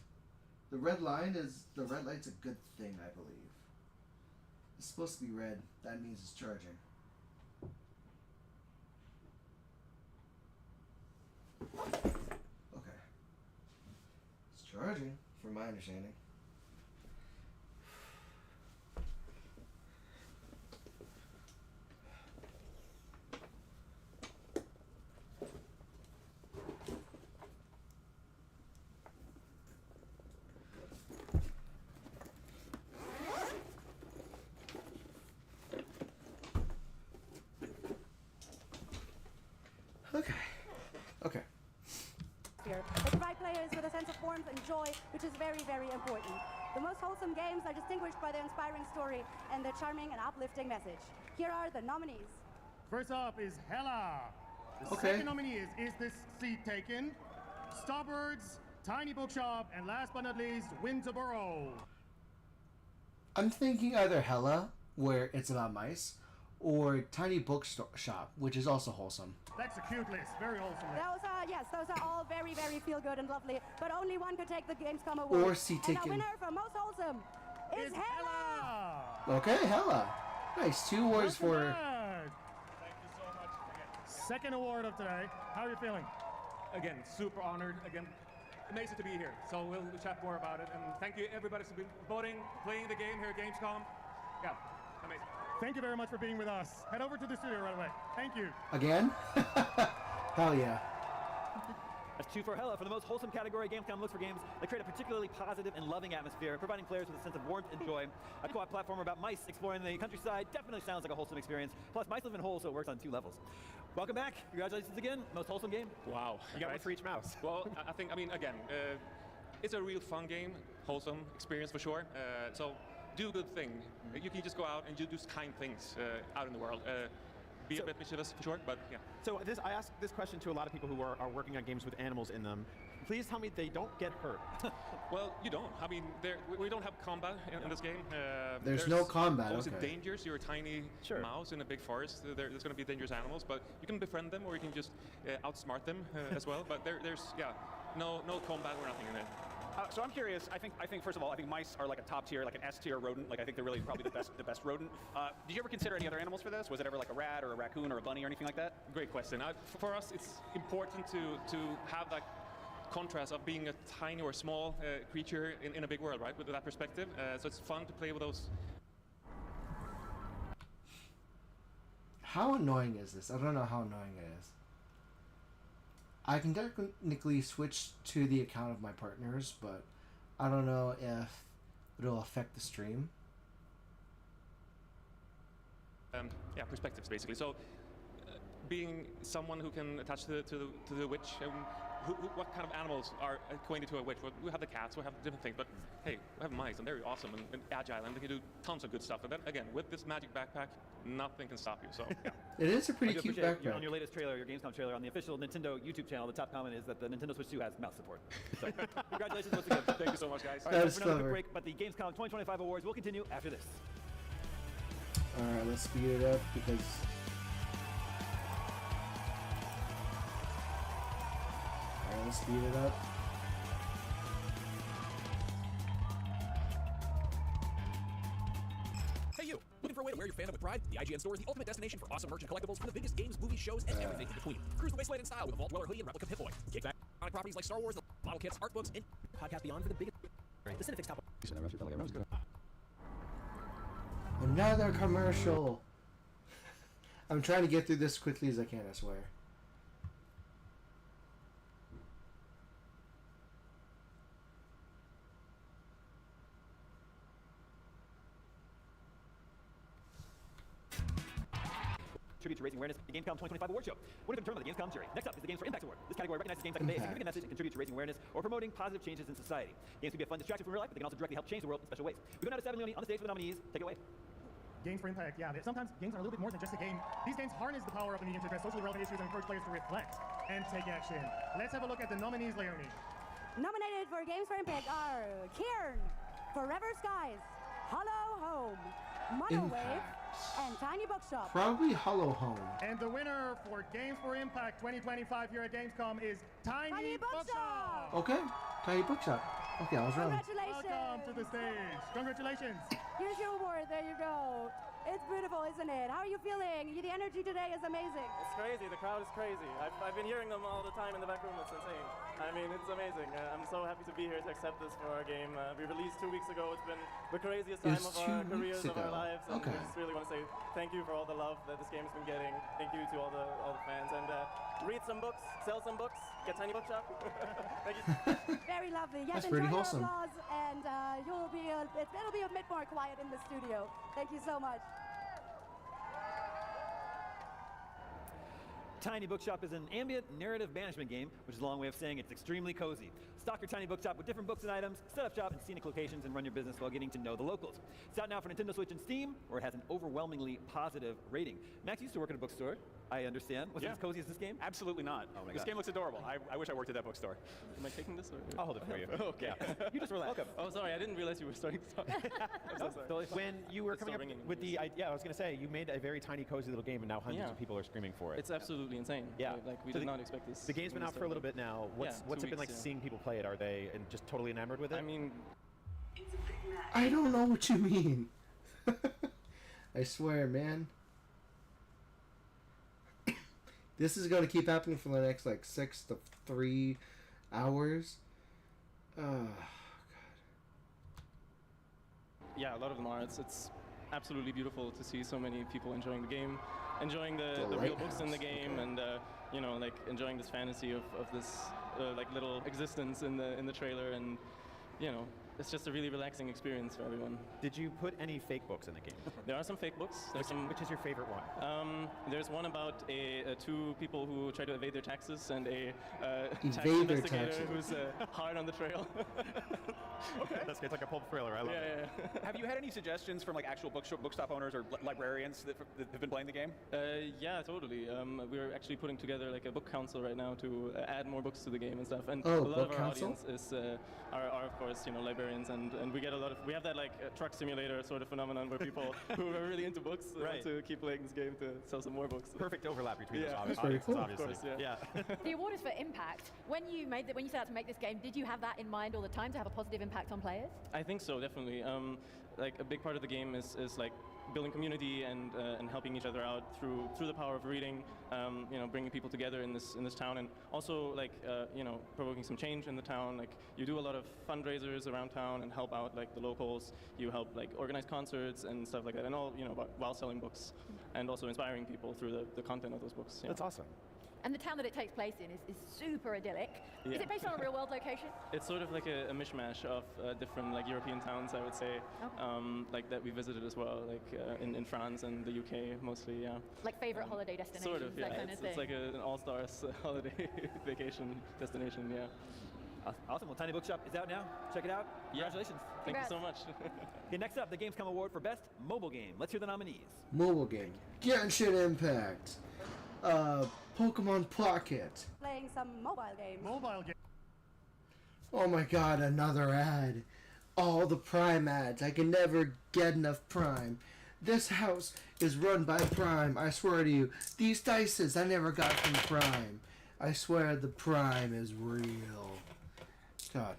The red light's a good thing, I believe. It's supposed to be red. That means it's charging. Okay. It's charging, from my understanding. Okay. They provide players with a sense of warmth and joy, which is very, very important. The most wholesome games are distinguished by their inspiring story and their charming and uplifting message. Here are the nominees. First up is Hella. The Okay. second nominee is This Seat Taken, Starbirds, Tiny Bookshop, and last but not least, Winterboro. I'm thinking either Hella, where it's about mice, or Tiny Bookshop, which is also wholesome. That's a cute list, very wholesome list. Those are all very, very feel good and lovely, but only one could take the Gamescom award. Or Seat And Taken. our winner for most wholesome is Hella! Okay, Hella. Nice. 2 awards for... Thank you so much. Second award of today. How are you feeling? Again, super honored. Again, amazing to be here. So we'll chat more about it. And thank you everybody who's been voting, playing the game here at Gamescom. Yeah, amazing. Thank you very much for being with us. Head over to the studio right away. Thank you. Again? Hell yeah. That's 2 for Hella. For the most wholesome category, Gamescom looks for games that create a particularly positive and loving atmosphere, providing players with a sense of warmth and joy. A co-op platformer about mice exploring the countryside definitely sounds like a wholesome experience. Plus, mice live in holes, so it works on 2 levels. Welcome back. Congratulations again. Most wholesome game. Wow. You got one for each mouse. Well, again, it's a real fun game, wholesome experience for sure. So do a good thing. You can just go out and do kind things out in the world. Be a bit mischievous, for sure, but yeah. So I ask this question to a lot of people who are working on games with animals in them. Please tell me they don't get hurt. Well, you don't. I mean, we don't have combat in this game. There's no combat, obviously okay. dangers. You're a tiny mouse in a big forest. There's going to be dangerous animals, but you can befriend them or you can just outsmart them as well. But there's no combat or nothing in it. So I'm curious. I think first of all, I think mice are like a top tier, like an S tier rodent. Like I think they're really probably the best rodent. Did you ever consider any other animals for this? Was it ever like a rat or a raccoon or a bunny or anything like that? Great question. For us, it's important to have that contrast of being a tiny or small creature in a big world, right? With that perspective, so it's fun to play with those. How annoying is this? I don't know how annoying it is. I can technically switch to the account of my partners, but I don't know if it'll affect the stream. Yeah, perspectives basically. So, being someone who can attach to the witch. What kind of animals are acquainted to a witch? Well, we have the cats, we have different things, but hey, we have mice, and they're awesome and agile, and they can do tons of good stuff. And then again, with this magic backpack, nothing can stop you. So yeah. It is a pretty cute backpack. On your latest trailer, your Gamescom trailer, on the official Nintendo YouTube channel, the top comment is that the Nintendo Switch 2 has mouse support. So, congratulations once again. Thank you so much, guys. All right, for another quick break, but the Gamescom 2025 awards will continue after this. All right, let's speed it up because. Let's speed it up. Hey you! Looking for a way to wear your fandom with pride? The IGN store is the ultimate destination for awesome merch and collectibles from the biggest games, movies, shows, and everything in between. Cruise the wasteland in style with a Vault Dweller hoodie and replica Pip-Boy. Kickback iconic properties like Star Wars, model kits, art books, and Podcast Beyond for the biggest. The Cinefix top. Another commercial. I'm trying to get through this as quickly as I can, I swear. Tribute to raising awareness at the Gamescom 2025 award show. What if determined by the Gamescom jury? Next up is the Games for Impact Award. This category recognizes games that convey a significant message and contribute to raising awareness or promoting positive changes in society. Games can be a fun distraction from real life, but they can also directly help change the world in special ways. We go now to 7 Leone on the stage with the nominees. Take it away. Games for Impact, yeah. Sometimes games are a little bit more than just a game. These games harness the power of the medium to address socially relevant issues and encourage players to reflect and take action. Let's have a look at the nominees, Leonie. Nominated for Games for Impact are Kieran, Forever Skies, Hollow Home, Monowave, and Tiny Bookshop. Probably Hollow Home. And the winner for Games for Impact 2025 here at Gamescom is Tiny Bookshop. Okay, Tiny Bookshop. Okay, I was wrong. Congratulations. Welcome to the stage. Congratulations. Here's your award. There you go. It's beautiful, isn't it? How are you feeling? The energy today is amazing. It's crazy. The crowd is crazy. I've been hearing them all the time in the back room. It's insane. I mean, it's amazing. I'm so happy to be here to accept this for our game. We released 2 weeks ago. It's been the craziest time of our careers, of our lives. And we just really want to say thank you for all the love that this game has been getting. Thank you to all the fans. And read some books, sell some books, get Tiny Bookshop. Thank you. Very lovely. Yes, that's pretty enjoy wholesome. Your applause, and it'll be a bit more quiet in the studio. Thank you so much. Tiny Bookshop is an ambient narrative management game, which is a long way of saying it's extremely cozy. Stock your Tiny Bookshop with different books and items, set up shop in scenic locations, and run your business while getting to know the locals. It's out now for Nintendo Switch and Steam, where it has an overwhelmingly positive rating. Max used to work at a bookstore, I understand. Was it as cozy as this game? Absolutely not. Oh my this God. game looks adorable. I wish I worked at that bookstore. Am I taking this? Or? I'll hold it for you. Okay. You just relax. Welcome. Oh, sorry. I didn't realize you were starting to talk. I'm so sorry. When you were coming up with the idea, I was going to say, you made a very tiny, cozy little game, and now hundreds of people are screaming for it. It's absolutely insane. Yeah. Like, we did not expect this. The game's been out for a little bit now. What's it been like seeing people play it? Are they just totally enamored with it? I mean... I don't know what you mean. I swear, man. This is going to keep happening for the next, 6 to 3 hours. Oh, God. Yeah, a lot of them are. It's absolutely beautiful to see so many people enjoying the game, enjoying the real books in the game, and, enjoying this fantasy of this, little existence in the trailer, and, it's just a really relaxing experience for everyone. Did you put any fake books in the game? There are some fake books. Which is your favorite one? There's one about two people who try to evade their taxes and a tax Evade their investigator taxes. who's hard on the trail. Okay. That's it's like a pulp thriller. I love it. Have you had any suggestions from like actual bookstop owners or librarians that have been playing the game? Yeah, totally. We're actually putting together like a book council right now to add more books to the game and stuff. And Oh, a lot book of our council? audience is are of course librarians, and we get a lot of we have that like truck simulator sort of phenomenon where people who are really into books want to keep playing this game to sell some more books. Perfect overlap between those That's pretty cool. obviously. Of course, yeah. The award is for impact. When you set out to make this game, did you have that in mind all the time to have a positive impact on players? I think so, definitely. Like a big part of the game is like building community and helping each other out through the power of reading. Bringing people together in this town, and also like provoking some change in the town. Like you do a lot of fundraisers around town and help out like the locals. You help like organize concerts and stuff like that, and all while selling books, and also inspiring people through the content of those books. Yeah. That's awesome. And the town that it takes place in is super idyllic. Yeah. Is it based on a real world location? It's sort of like a mishmash of different like European towns, I would say, like that we visited as well, like in France and the UK mostly, yeah. Like favorite holiday destinations, Sort of, yeah. that kind of thing. It's like an all-stars holiday vacation destination, yeah. Awesome. Well, Tiny Bookshop is out now. Check it out. Congratulations. Thank you so much. Okay, next up, the Gamescom Award for Best Mobile Game. Let's hear the nominees. Mobile game. Genshin Impact. Pokemon Pocket. Playing some mobile games. Mobile game. Oh my god, another ad. All the Prime ads. I can never get enough Prime. This house is run by Prime. I swear to you. These dices I never got from Prime. I swear the Prime is real. God.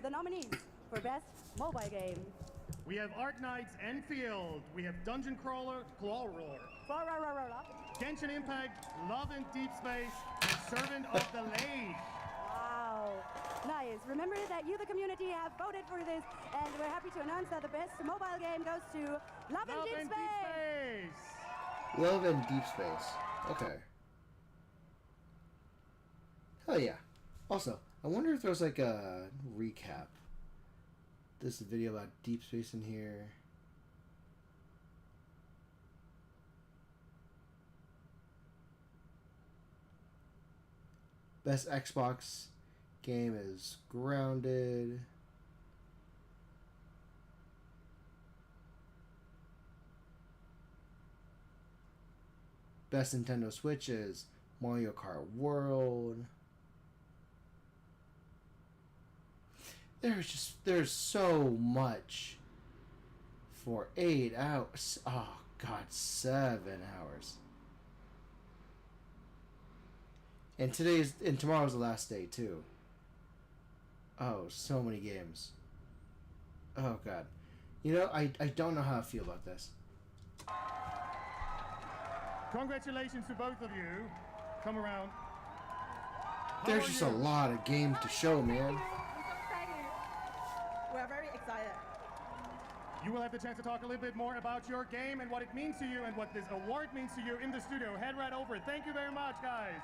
The nominees for Best Mobile Game. We have Arknights Enfield. We have Dungeon Crawler, Claw Roar. Genshin Impact, Love in Deep Space, and Servant of the Lake. Wow. Nice. Remember that you, the community, have voted for this, and we're happy to announce that the best mobile game goes to Love in Deep Space. Love and Deep Space. Okay. Hell yeah. Also, I wonder if there's like a recap. This is a video about Deep Space in here. Best Xbox game is Grounded. Best Nintendo Switch is Mario Kart World. There's so much for 8 hours. Oh god, 7 hours. And tomorrow's the last day too. Oh, so many games. Oh god. I don't know how I feel about this. Congratulations to both of you. Come around. There's just a lot of game to show, man. We're very excited. You will have the chance to talk a little bit more about your game and what it means to you and what this award means to you in the studio. Head right over. Thank you very much, guys.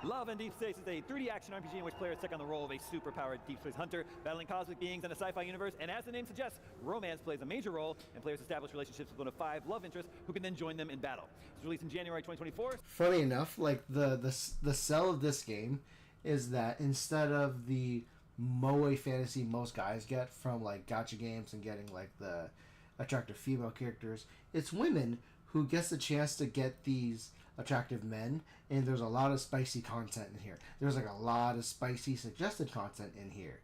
Love and Deep Space is a 3D action RPG in which players take on the role of a super-powered deep space hunter, battling cosmic beings in a sci-fi universe. And as the name suggests, romance plays a major role, and players establish relationships with one of 5 love interests who can then join them in battle. It's released in January 2024. Funny enough, like the sell of this game is that instead of the moe fantasy most guys get from like gacha games and getting like the attractive female characters, it's women who gets the chance to get these attractive men, and there's a lot of spicy content in here. There's like a lot of spicy suggested content in here.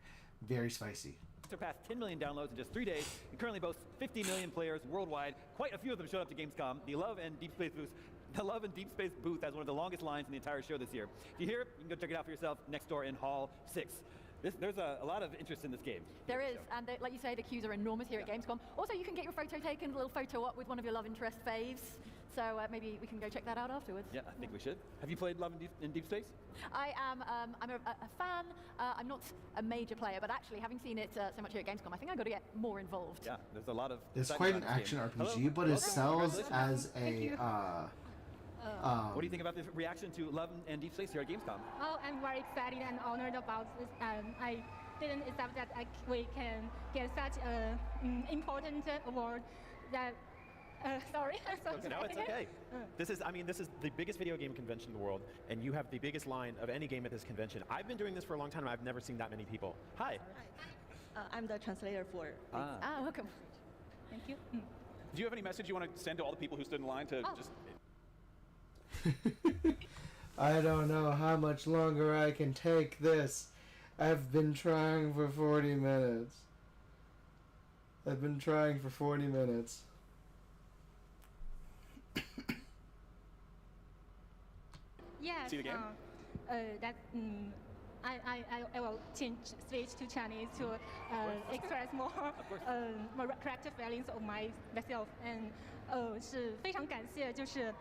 Very spicy. Surpassed 10 million downloads in just 3 days, and currently boasts 50 million players worldwide. Quite a few of them showed up to Gamescom. The Love and Deep Space booth has one of the longest lines in the entire show this year. If you're here, you can go check it out for yourself next door in Hall 6. There's a lot of interest in this game. There is, and like you say, the queues are enormous here at Gamescom. Also, you can get your photo taken, a little photo op with one of your love interest faves. So maybe we can go check that out afterwards. Yeah, I think we should. Have you played Love in Deep Space? I am. I'm a fan. I'm not a major player, but actually, having seen it so much here at Gamescom, I think I've got to get more involved. Yeah, there's a lot of. It's quite an action RPG, but it sells as a What do you think about the reaction to Love and Deep Space here at Gamescom? Oh, I'm very excited and honored about this. I didn't expect that we can get such an important award. That sorry, I'm so No, it's okay. This is the biggest video game convention in the world, and you have the biggest line of any game at this convention. I've been doing this for a long time, and I've never seen that many people. Hi. I'm the translator for. Welcome. Thank you. Do you have any message you want to send to all the people who stood in line to just... I don't know how much longer I can take this. I've been trying for 40 minutes. Yes. See the game? I will switch to Chinese to express more corrective feelings of myself and 是非常感谢就是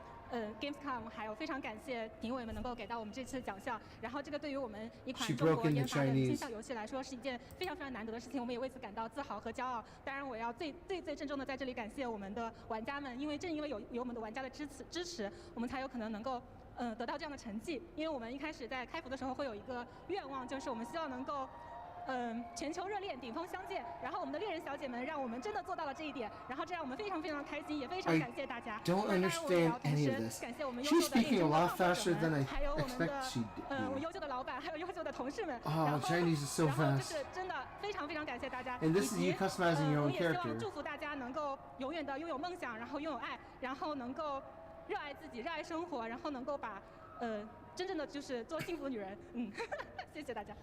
Gamescom 还有非常感谢评委们能够给到我们这次奖项，然后这个对于我们一款中国研发的新项游戏来说是一件非常非常难得的事情，我们也为此感到自豪和骄傲。当然，我要最郑重的在这里感谢我们的玩家们，因为正因为有我们的玩家的支持，我们才有可能能够得到这样的成绩。因为我们一开始在开服的时候会有一个愿望，就是我们希望能够。全球热恋，顶峰相见。然后我们的猎人小姐们让我们真的做到了这一点，然后这让我们非常非常开心，也非常感谢大家。Don't understand any of this. She's speaking a lot faster than I expect she did. 我优秀的老板，还有优秀的同事们。Oh, Chinese is so fast. 然后就是真的非常非常感谢大家。 And this is you customizing your own 我也希 character. 望祝福大家能够永远的拥有梦想，然后拥有爱，然后能够热爱自己，热爱生活，然后能够把真正的就是做幸福的女人。谢谢大家。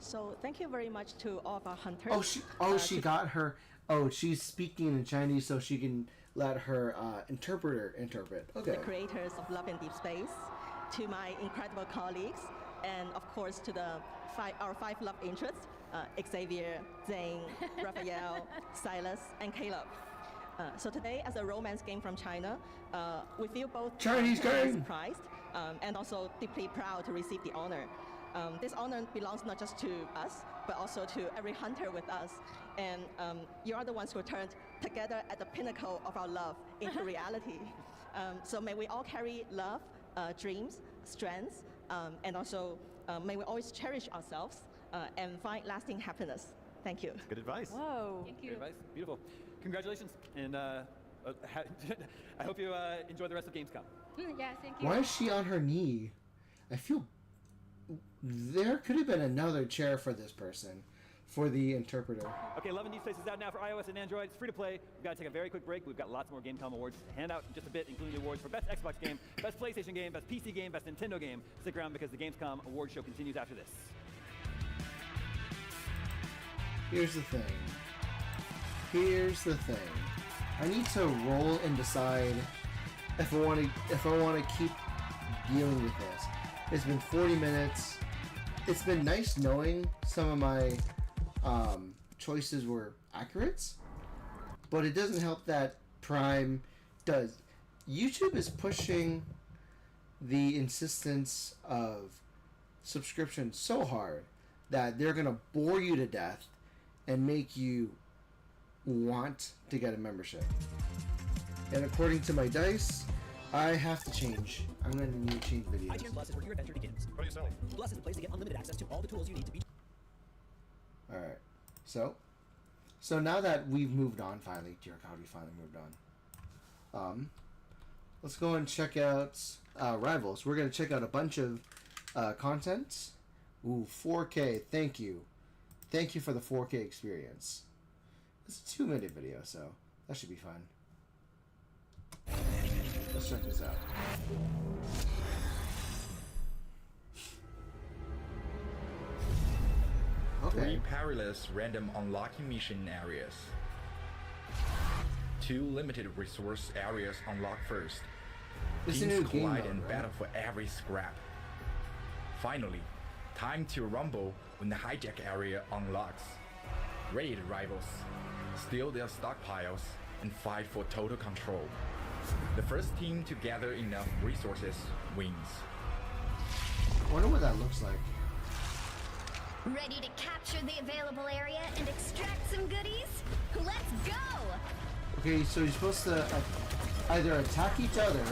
So thank you very much to all of our hunters. She got her. Oh, she's speaking in Chinese so she can let her interpreter interpret. Okay. The creators of Love and Deep Space, to my incredible colleagues, and of course to our five love interests, Xavier, Zane, Raphael, Silas, and Caleb. So today, as a romance game from China, we feel both surprised and also deeply proud to receive the honor. This honor belongs not just to us, but also to every hunter with us. And you are the ones who turned together at the pinnacle of our love into reality. So may we all carry love, dreams, strengths, and also may we always cherish ourselves and find lasting happiness. Thank you. Good advice. Whoa. Thank you. Good advice. Beautiful. Congratulations. And I hope you enjoy the rest of Gamescom. Yes, thank you. Why is she on her knee? I feel there could have been another chair for this person, for the interpreter. Okay, Love and Deep Space is out now for iOS and Android. It's free to play. We've got to take a very quick break. We've got lots more Gamescom awards to hand out in just a bit, including the awards for Best Xbox Game, Best PlayStation Game, Best PC Game, Best Nintendo Game. Stick around because the Gamescom award show continues after this. Here's the thing. I need to roll and decide if I want to keep dealing with this. It's been 40 minutes. It's been nice knowing some of my choices were accurate, but it doesn't help that Prime does. YouTube is pushing the insistence of subscription so hard that they're gonna bore you to death and make you want to get a membership. And according to my dice, I have to change. I'm going to need to change videos. IGN Plus is where your adventure begins. What are you selling? Plus is a place to get unlimited access to all the tools you need to be... Alright. So now that we've moved on finally, dear God, we finally moved on. Let's go and check out Rivals. We're going to check out a bunch of content. Ooh, 4K. Thank you. Thank you for the 4K experience. It's a 2-minute video, so that should be fun. Let's check this out. Okay. 3 perilous random unlocking mission areas. 2 limited resource areas unlocked first. It's a Teams new game collide mode, and right? battle for every scrap. Finally, time to rumble when the hijack area unlocks. Raid rivals, steal their stockpiles, and fight for total control. The first team to gather enough resources wins. I wonder what that looks like. Ready to capture the available area and extract some goodies? Let's go! Okay, so you're supposed to either attack each other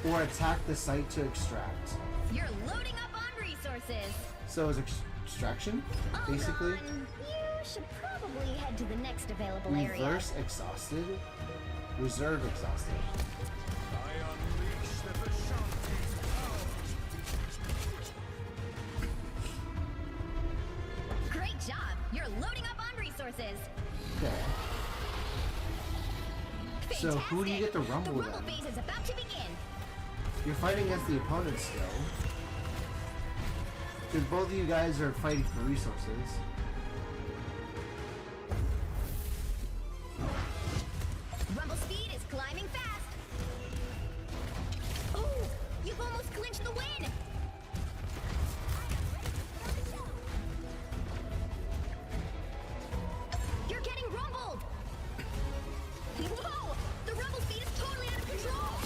or attack the site to extract. You're loading up on resources. So it's extraction, basically. Hold on. You should probably head to the next available area. Reverse exhausted. Reserve exhausted. Great job. You're loading up on resources. Okay. So who do you get to rumble The rumble then? phase is about to begin. You're fighting against the opponent still. Because both of you guys are fighting for resources. Rumble speed is climbing fast. Oh, you've almost clinched the win. You're getting rumbled. Whoa, the rumble speed is totally out of control.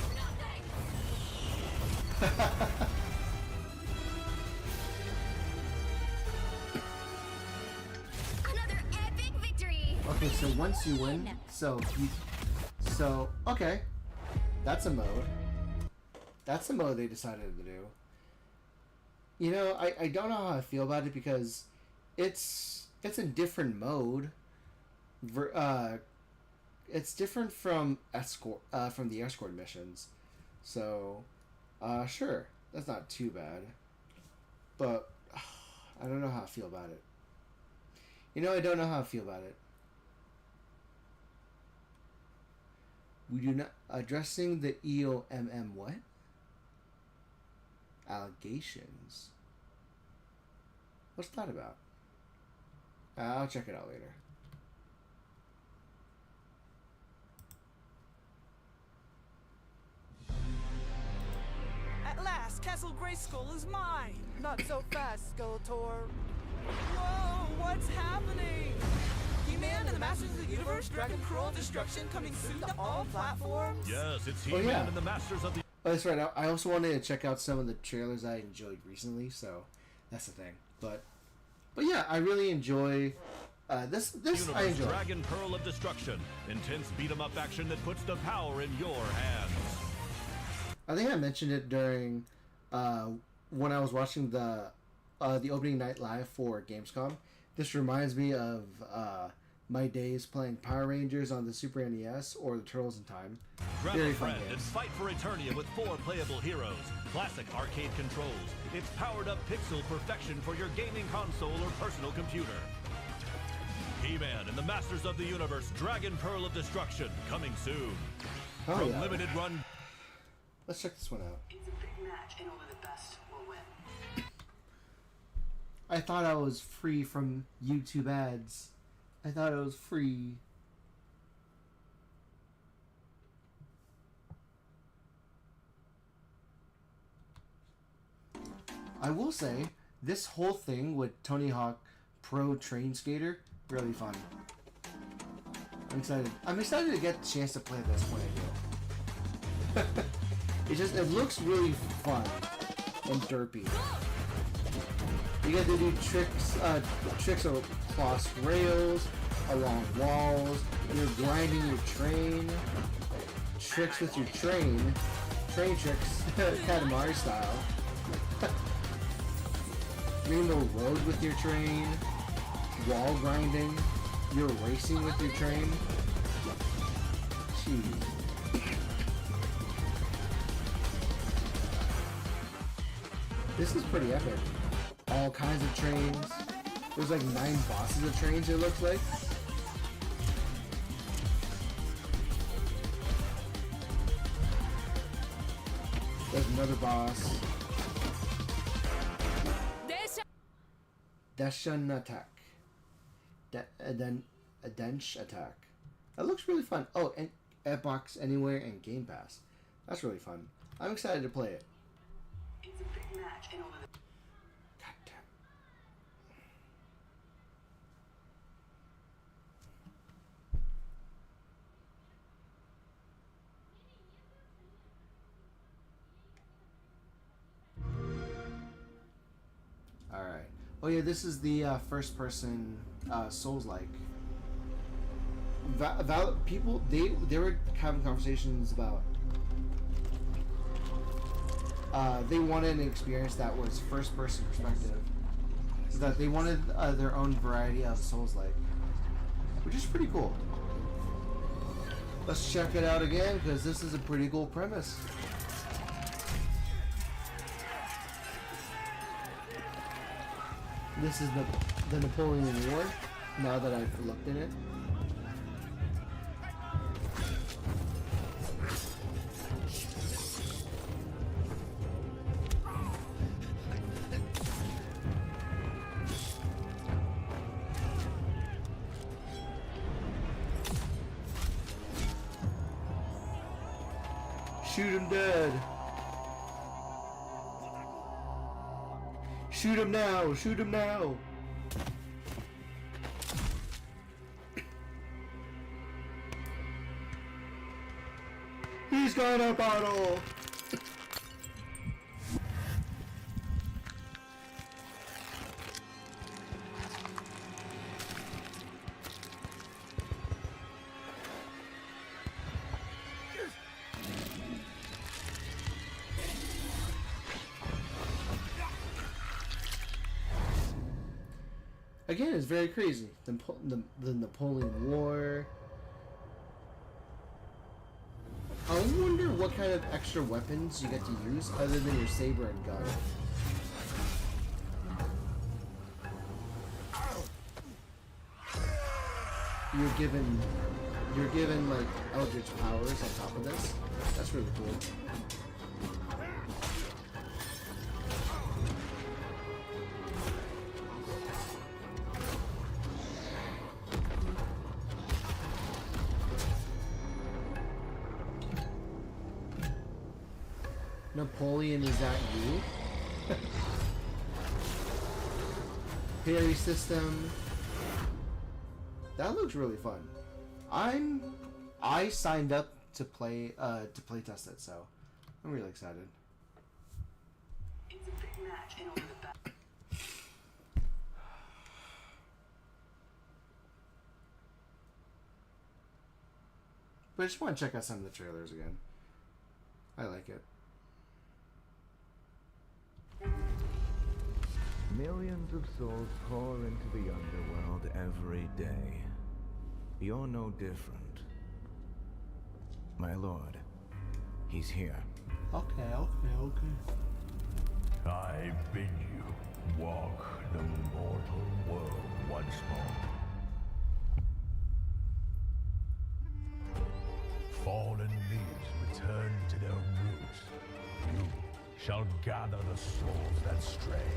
Another epic victory. Okay, so once you win, okay, that's a mode. That's the mode they decided to do. You know, I don't know how I feel about it because it's a different mode. It's different from the escort missions. So, sure, that's not too bad. But I don't know how I feel about it. You know, I don't know how I feel about it. We do not addressing the EOMM what? Allegations. What's that about? I'll check it out later. At last, Castle Grayskull is mine! Not so fast, Skeletor. Whoa, what's happening? He-Man and the Masters of the Universe, Dragon Pearl Destruction coming soon to all platforms? Yes, it's Oh, He-Man yeah. and the Masters of the... Oh, that's right. I also wanted to check out some of the trailers I enjoyed recently, so that's the thing. But yeah, I really enjoy this. Universe, I enjoy. Dragon Pearl of Destruction. Intense beat-em-up action that puts the power in your hands. I think I mentioned it during when I was watching the opening night live for Gamescom. This reminds me of my days playing Power Rangers on the Super NES or the Turtles in Time. Grab Very a fun friend and games. fight for Eternia with 4 playable heroes. Classic arcade controls. It's powered-up pixel perfection for your gaming console or personal computer. He-Man and the Masters of the Universe, Dragon Pearl of Destruction, coming soon. Oh, From yeah. limited run... Let's check this one out. It's a big match, and only the best will win. I thought I was free from YouTube ads. I thought I was free. I will say, this whole thing with Tony Hawk Pro Train Skater, really fun. I'm excited. I'm excited to get the chance to play this when I do. It looks really fun and derpy. You get to do tricks across rails, along walls. You're grinding your train. Tricks with your train. Train tricks, Katamari style. Rainbow Road with your train. Wall grinding. You're racing with your train. Jeez. This is pretty epic. All kinds of trains. There's like 9 bosses of trains, it looks like. There's another boss. Deshan attack. A dench attack. That looks really fun. Oh, and Xbox Anywhere and Game Pass. That's really fun. I'm excited to play it. It's a big match, and only the Alright. Oh yeah, this is the first person Souls-like people they were having conversations about they wanted an experience that was first person perspective, so that they wanted their own variety of Souls-like, which is pretty cool. Let's check it out again because this is a pretty cool premise. This is the Napoleon War. Now that I've looked in it. Shoot him dead. Shoot him now. Shoot him now. He's got a bottle. Again, it's very crazy. The Napoleon War. I wonder what kind of extra weapons you get to use other than your saber and gun. You're given like eldritch powers on top of this. That's really cool. Napoleon, is that you? Parry system. That looks really fun. I signed up to play test it, so I'm really excited. It's a big match in order to But I just want to check out some of the trailers again. I like it. Millions of souls pour into the underworld every day. You're no different. My lord, he's here. Okay. I bid you walk the mortal world once more. Fallen leaves return to their roots. You shall gather the souls that stray.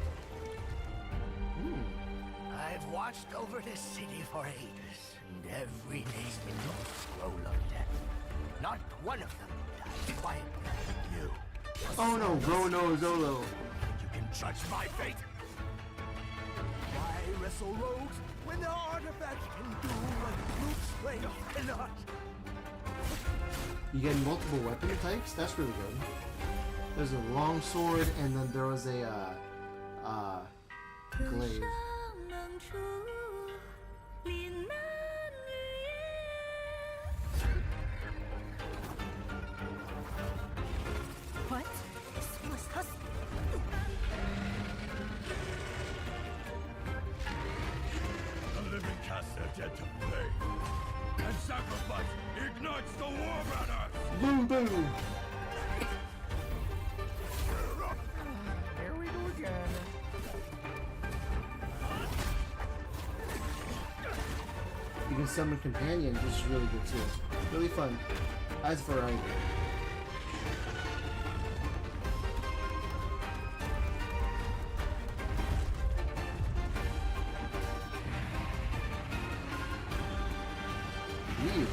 I've watched over this city for ages, and every name in your scroll of death. Not one of them died quietly. You. Oh no, Rono Zolo. You can judge my fate. Why wrestle rogues when their artifacts can do what brute strength cannot? You get multiple weapon types? That's really good. There's a long sword, and then there was a glaive. What? This was us. The living cast their dead to play, and sacrifice ignites the war banners! Boom boom! Here we go again. You can summon companions, which is really good too. Really fun. As variety. Weird.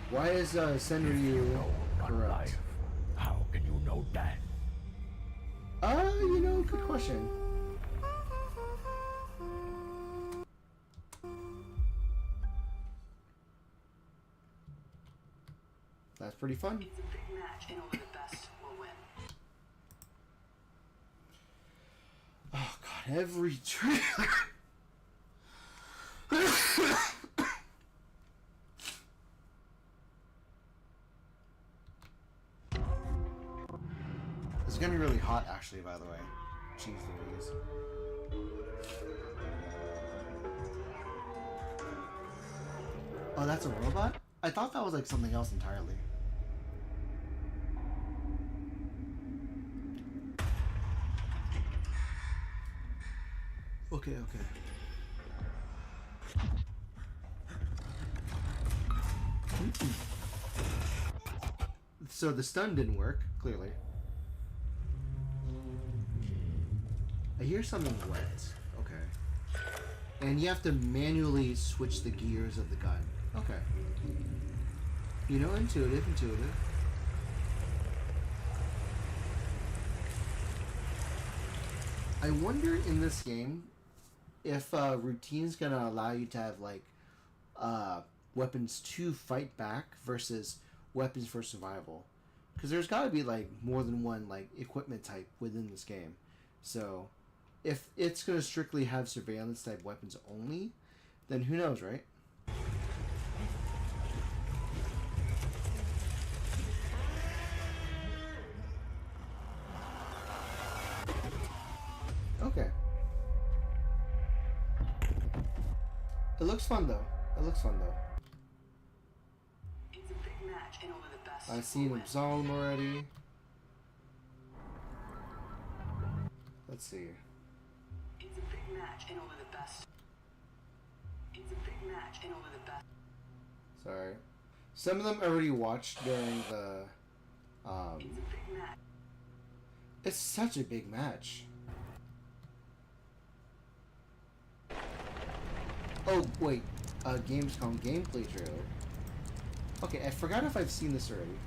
Why is Senryu corrupt? How can you know that? You know, good question. That's pretty fun. It's a big match, and only the best will win. Oh god, every trailer. It's gonna be really hot, actually, by the way. Jeez Louise. Oh, that's a robot? I thought that was like something else entirely. Okay, okay. So the stun didn't work, clearly. I hear something wet. Okay. And you have to manually switch the gears of the gun. Okay. You know, intuitive. I wonder in this game if routine's gonna allow you to have like weapons to fight back versus weapons for survival, because there's got to be like more than one like equipment type within this game. So if it's gonna strictly have surveillance type weapons only, then who knows, right? Okay. It looks fun though. It's a big match and only the best. I've seen Absolem already. Let's see. It's a big match and only the best. It's a big match and only the best. Sorry. Some of them I already watched during the It's a big match. It's such a big match. Oh wait, Gamescom gameplay trailer. Okay, I forgot if I've seen this already.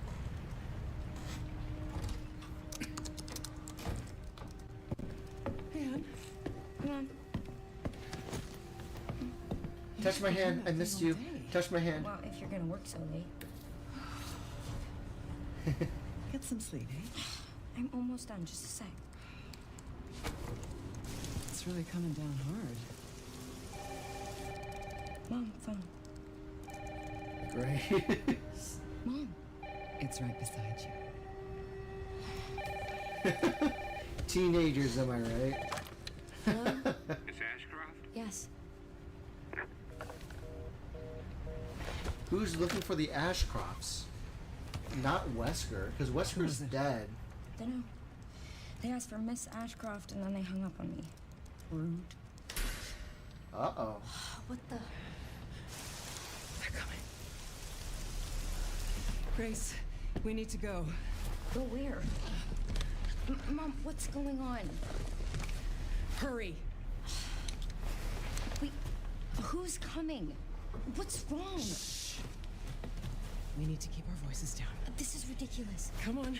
Man, come on. Touch my hand. I missed you. Touch my hand. Well, if you're gonna work so late. Get some sleep, eh? I'm almost done. Just a sec. It's really coming down hard. Mom, phone. Great. Mom. It's right beside you. Teenagers, am I right? Hello? Miss Ashcroft? Yes. Who's looking for the Ashcrofts? Not Wesker, because Wesker's dead. Dunno. They asked for Miss Ashcroft and then they hung up on me. Rude. Uh-oh. What the? They're coming. Grace, we need to go. Go where? Mom, what's going on? Hurry. Wait, who's coming? What's wrong? Shh. We need to keep our voices down. This is ridiculous. Come on.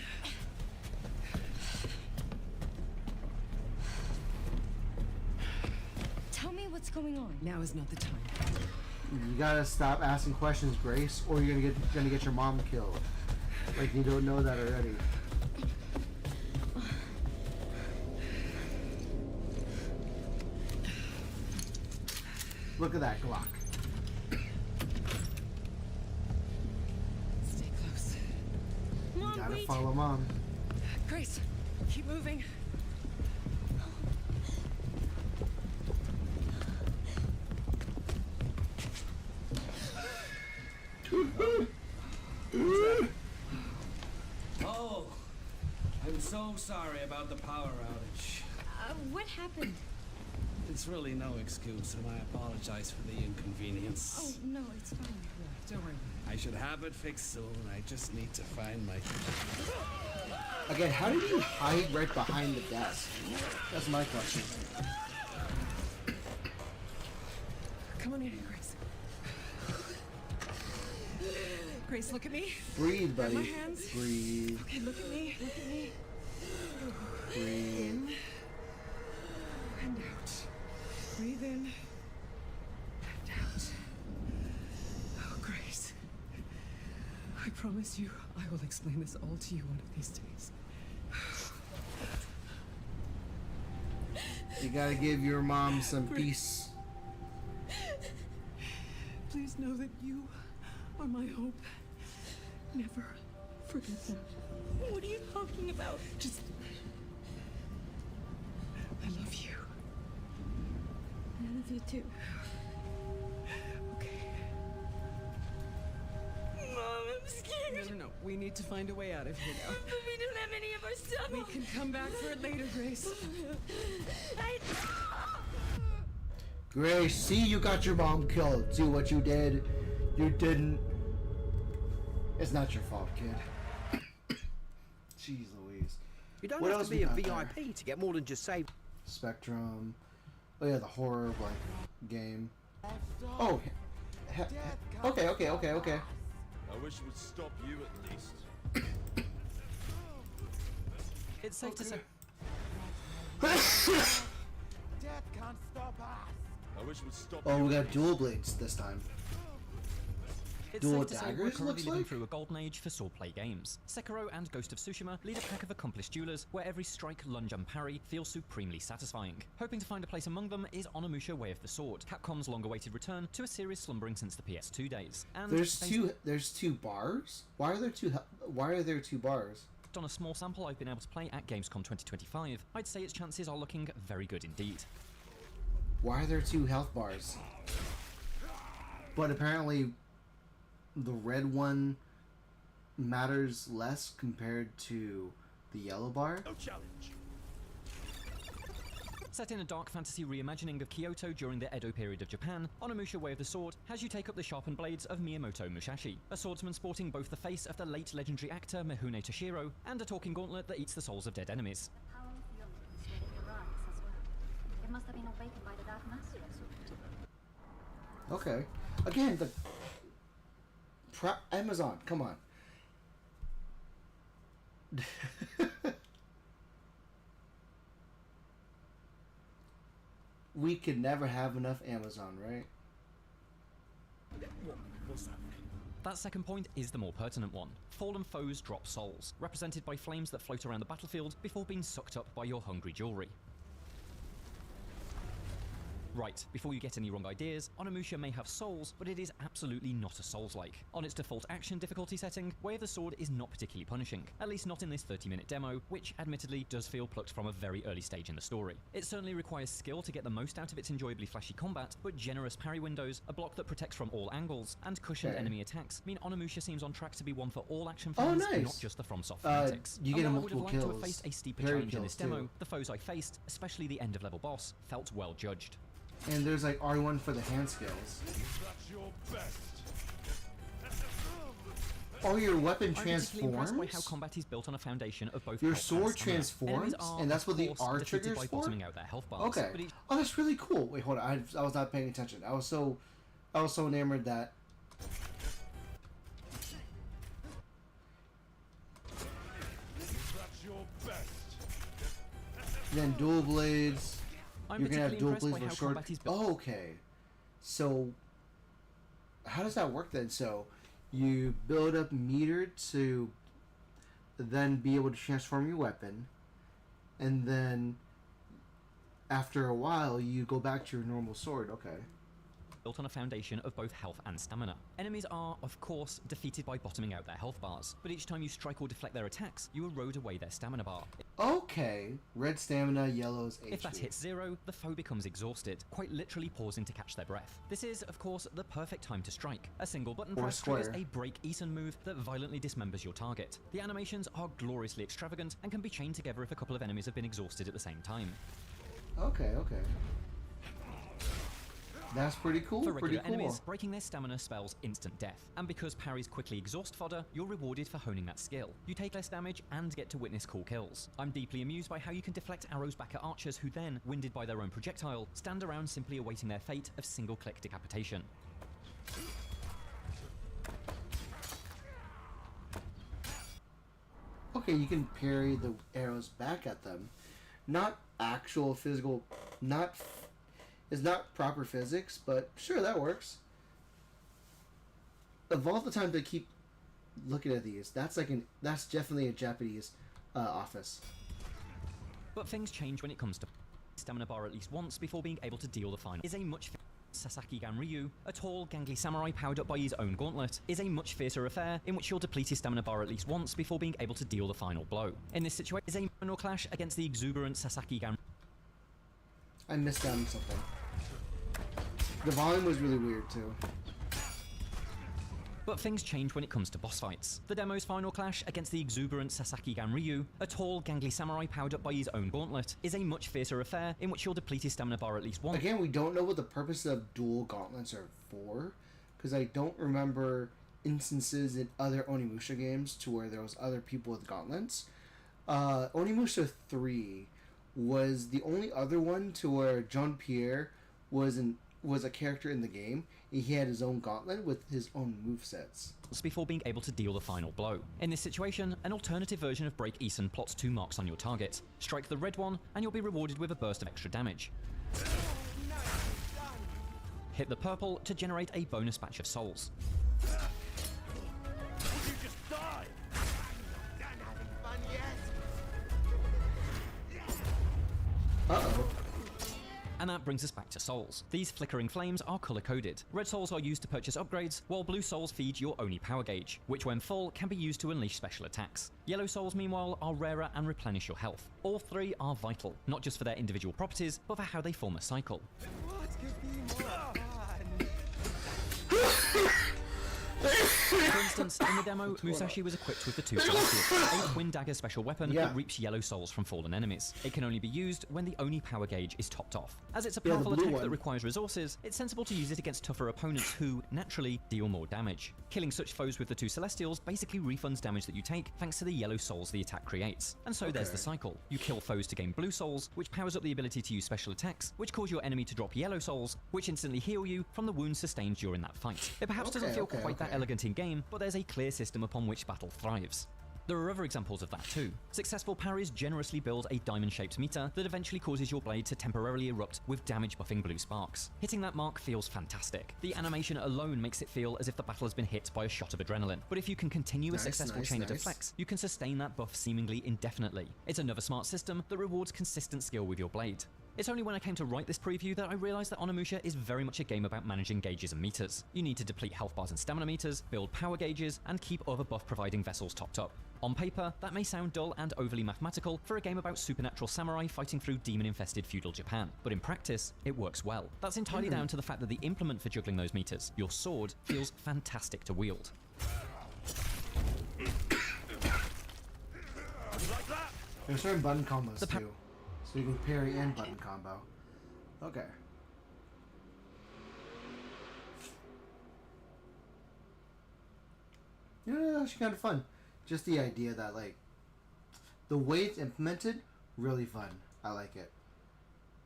Tell me what's going on. Now is not the time. You gotta stop asking questions, Grace, or you're gonna get your mom killed. Like you don't know that already. Look at that Glock. Stay close. Mom, You gotta wait. follow mom. Grace, keep moving. Oh, I'm so sorry about the power outage. What happened? It's really no excuse, and I apologize for the inconvenience. Oh, no, it's fine. Don't worry. I should have it fixed soon. I just need to find my... Again, how did you hide right behind the desk? That's my question. Come on in, Grace. Grace, look at me. Breathe, buddy. My hands. Breathe. Okay, look at me. Look at me. Breathe. In and out. Breathe in and out. Oh, Grace. I promise you, I will explain this all to you one of these days. You gotta give your mom some peace. Please know that you are my hope. Never forget that. What are you talking about? Just I love you. I love you too. Mom, I'm scared. No. We need to find a way out of here now. But we don't have any of our stuff. We can come back for it later, Grace. Grace, see, you got your mom killed. See what you did? You didn't. It's not your fault, kid. Jeez Louise. You don't What have else to be we a got VIP there? to get more than just save. Spectrum. Oh yeah, the horror like game. Oh. Okay. I wish it would stop you at least. It's safe to say. Death can't stop us. I wish it would stop Oh, you we at got dual blades this time. It's Dual safe to say we're daggers, currently looks living like? through a golden age for swordplay games. Sekiro and Ghost of Tsushima lead a pack of accomplished duelers where every strike, lunge and parry feels supremely satisfying. Hoping to find a place among them is Onimusha Way of the Sword, Capcom's long-awaited return to a series slumbering since the PS2 days. And There's two bars? Why are there two bars? on a small sample I've been able to play at Gamescom 2025, I'd say its chances are looking very good indeed. Why are there two health bars? But apparently the red one matters less compared to the yellow bar. No challenge. Set in a dark fantasy reimagining of Kyoto during the Edo period of Japan, Onimusha Way of the Sword has you take up the sharpened blades of Miyamoto Musashi, a swordsman sporting both the face of the late legendary actor Mihune Toshiro and a talking gauntlet that eats the souls of dead enemies. It must have been awakened by the Dark Master. Okay. Again, the Amazon, come on. We could never have enough Amazon, right? What's that? That second point is the more pertinent one. Fallen foes drop souls, represented by flames that float around the battlefield before being sucked up by your hungry jewelry. Right, before you get any wrong ideas, Onimusha may have souls, but it is absolutely not a Souls-like. On its default action difficulty setting, Way of the Sword is not particularly punishing, at least not in this 30-minute demo, which admittedly does feel plucked from a very early stage in the story. It certainly requires skill to get the most out of its enjoyably flashy combat, but generous parry windows, a block that protects from all angles, and cushioned enemy attacks mean Onimusha seems on track to be one for all action fans, nice. not just the FromSoft fanatics. You get Although I would have multiple liked to have kills, faced a steeper parry challenge in this kills, demo, too. the foes I faced, especially the end-of-level boss, felt well judged. And there's like R1 for the hand skills. That's your best. Oh, your weapon I'm particularly impressed by transforms? how combat is built on a foundation of both Your health and sword stamina. transforms? Enemies are, And that's of what the course, R defeated triggers by for? bottoming out their health bars. Okay. But each Oh, that's really cool. Wait, hold on. I was not paying attention. I was so enamored that. That's your best. Then dual blades. I'm You're gonna have dual particularly blades impressed by for how short. combat is built. Oh, okay. So, how does that work then? So, you build up meter to then be able to transform your weapon, and then after a while you go back to your normal sword. Okay. Built on a foundation of both health and stamina. Enemies are, of course, defeated by bottoming out their health bars, but each time you strike or deflect their attacks, you erode away their stamina bar. Okay. Red stamina, yellow's HP. If that hits zero, the foe becomes exhausted, quite literally pausing to catch their breath. This is, of course, the perfect time to strike. A single button Or press triggers square. a break Eason move that violently dismembers your target. The animations are gloriously extravagant and can be chained together if a couple of enemies have been exhausted at the same time. Okay. That's pretty cool. For Pretty regular cool. enemies, breaking their stamina spells instant death, and because parries quickly exhaust fodder, you're rewarded for honing that skill. You take less damage and get to witness cool kills. I'm deeply amused by how you can deflect arrows back at archers who then, winded by their own projectile, stand around simply awaiting their fate of single-click decapitation. Okay, you can parry the arrows back at them. Not actual physical, it's not proper physics, but sure, that works. Of all the time to keep looking at these, that's definitely a Japanese office. But things change when it comes to stamina bar at least once before being able to deal the final. Is a much Sasaki Ganryu, a tall, gangly samurai powered up by his own gauntlet, is a much fiercer affair in which you'll deplete his stamina bar at least once before being able to deal the final blow. In this situation, is a final clash against the exuberant Sasaki Ganryu. I missed out on something. The volume was really weird too. But things change when it comes to boss fights. The demo's final clash against the exuberant Sasaki Ganryu, a tall, gangly samurai powered up by his own gauntlet, is a much fiercer affair in which you'll deplete his stamina bar at least once. Again, we don't know what the purpose of dual gauntlets are for, because I don't remember instances in other Onimusha games to where there was other people with gauntlets. Onimusha 3 was the only other one to where Jean-Pierre was a character in the game. He had his own gauntlet with his own movesets. Before being able to deal the final blow. In this situation, an alternative version of Break Eason plots 2 marks on your target. Strike the red one, and you'll be rewarded with a burst of extra damage. Hit the purple to generate a bonus batch of souls. You just died! Done having fun yet? Uh-oh. And that brings us back to souls. These flickering flames are color-coded. Red souls are used to purchase upgrades, while blue souls feed your Oni power gauge, which when full can be used to unleash special attacks. Yellow souls, meanwhile, are rarer and replenish your health. All 3 are vital, not just for their individual properties, but for how they form a cycle. What could be more fun? For instance, in the demo, Musashi was equipped with the 2 Celestials, a twin dagger special weapon that reaps yellow souls from fallen enemies. It can only be used when the Oni power gauge is topped off. As it's a powerful attack that requires resources, it's sensible to use it against tougher opponents who, naturally, deal more damage. Killing such foes with the 2 Celestials basically refunds damage that you take thanks to the yellow souls the attack creates. And so there's the cycle. You kill foes to gain blue souls, which powers up the ability to use special attacks, which cause your enemy to drop yellow souls, which instantly heal you from the wounds sustained during that fight. It perhaps doesn't feel quite that elegant in game, but there's a clear system upon which battle thrives. There are other examples of that too. Successful parries generously build a diamond-shaped meter that eventually causes your blade to temporarily erupt with damage-buffing blue sparks. Hitting that mark feels fantastic. The animation alone makes it feel as if the battle has been hit by a shot of adrenaline. But if you can continue a successful chain of deflects, you can sustain that buff seemingly indefinitely. It's another smart system that rewards consistent skill with your blade. It's only when I came to write this preview that I realised that Onimusha is very much a game about managing gauges and meters. You need to deplete health bars and stamina meters, build power gauges, and keep other buff-providing vessels topped up. On paper, that may sound dull and overly mathematical for a game about supernatural samurai fighting through demon-infested feudal Japan, but in practice, it works well. That's entirely down to the fact that the implement for juggling those meters, your sword, feels fantastic to wield. There's certain button combos too, so you can parry and button combo. Okay. Yeah, that's actually kind of fun. Just the idea that, like, the way it's implemented, really fun. I like it.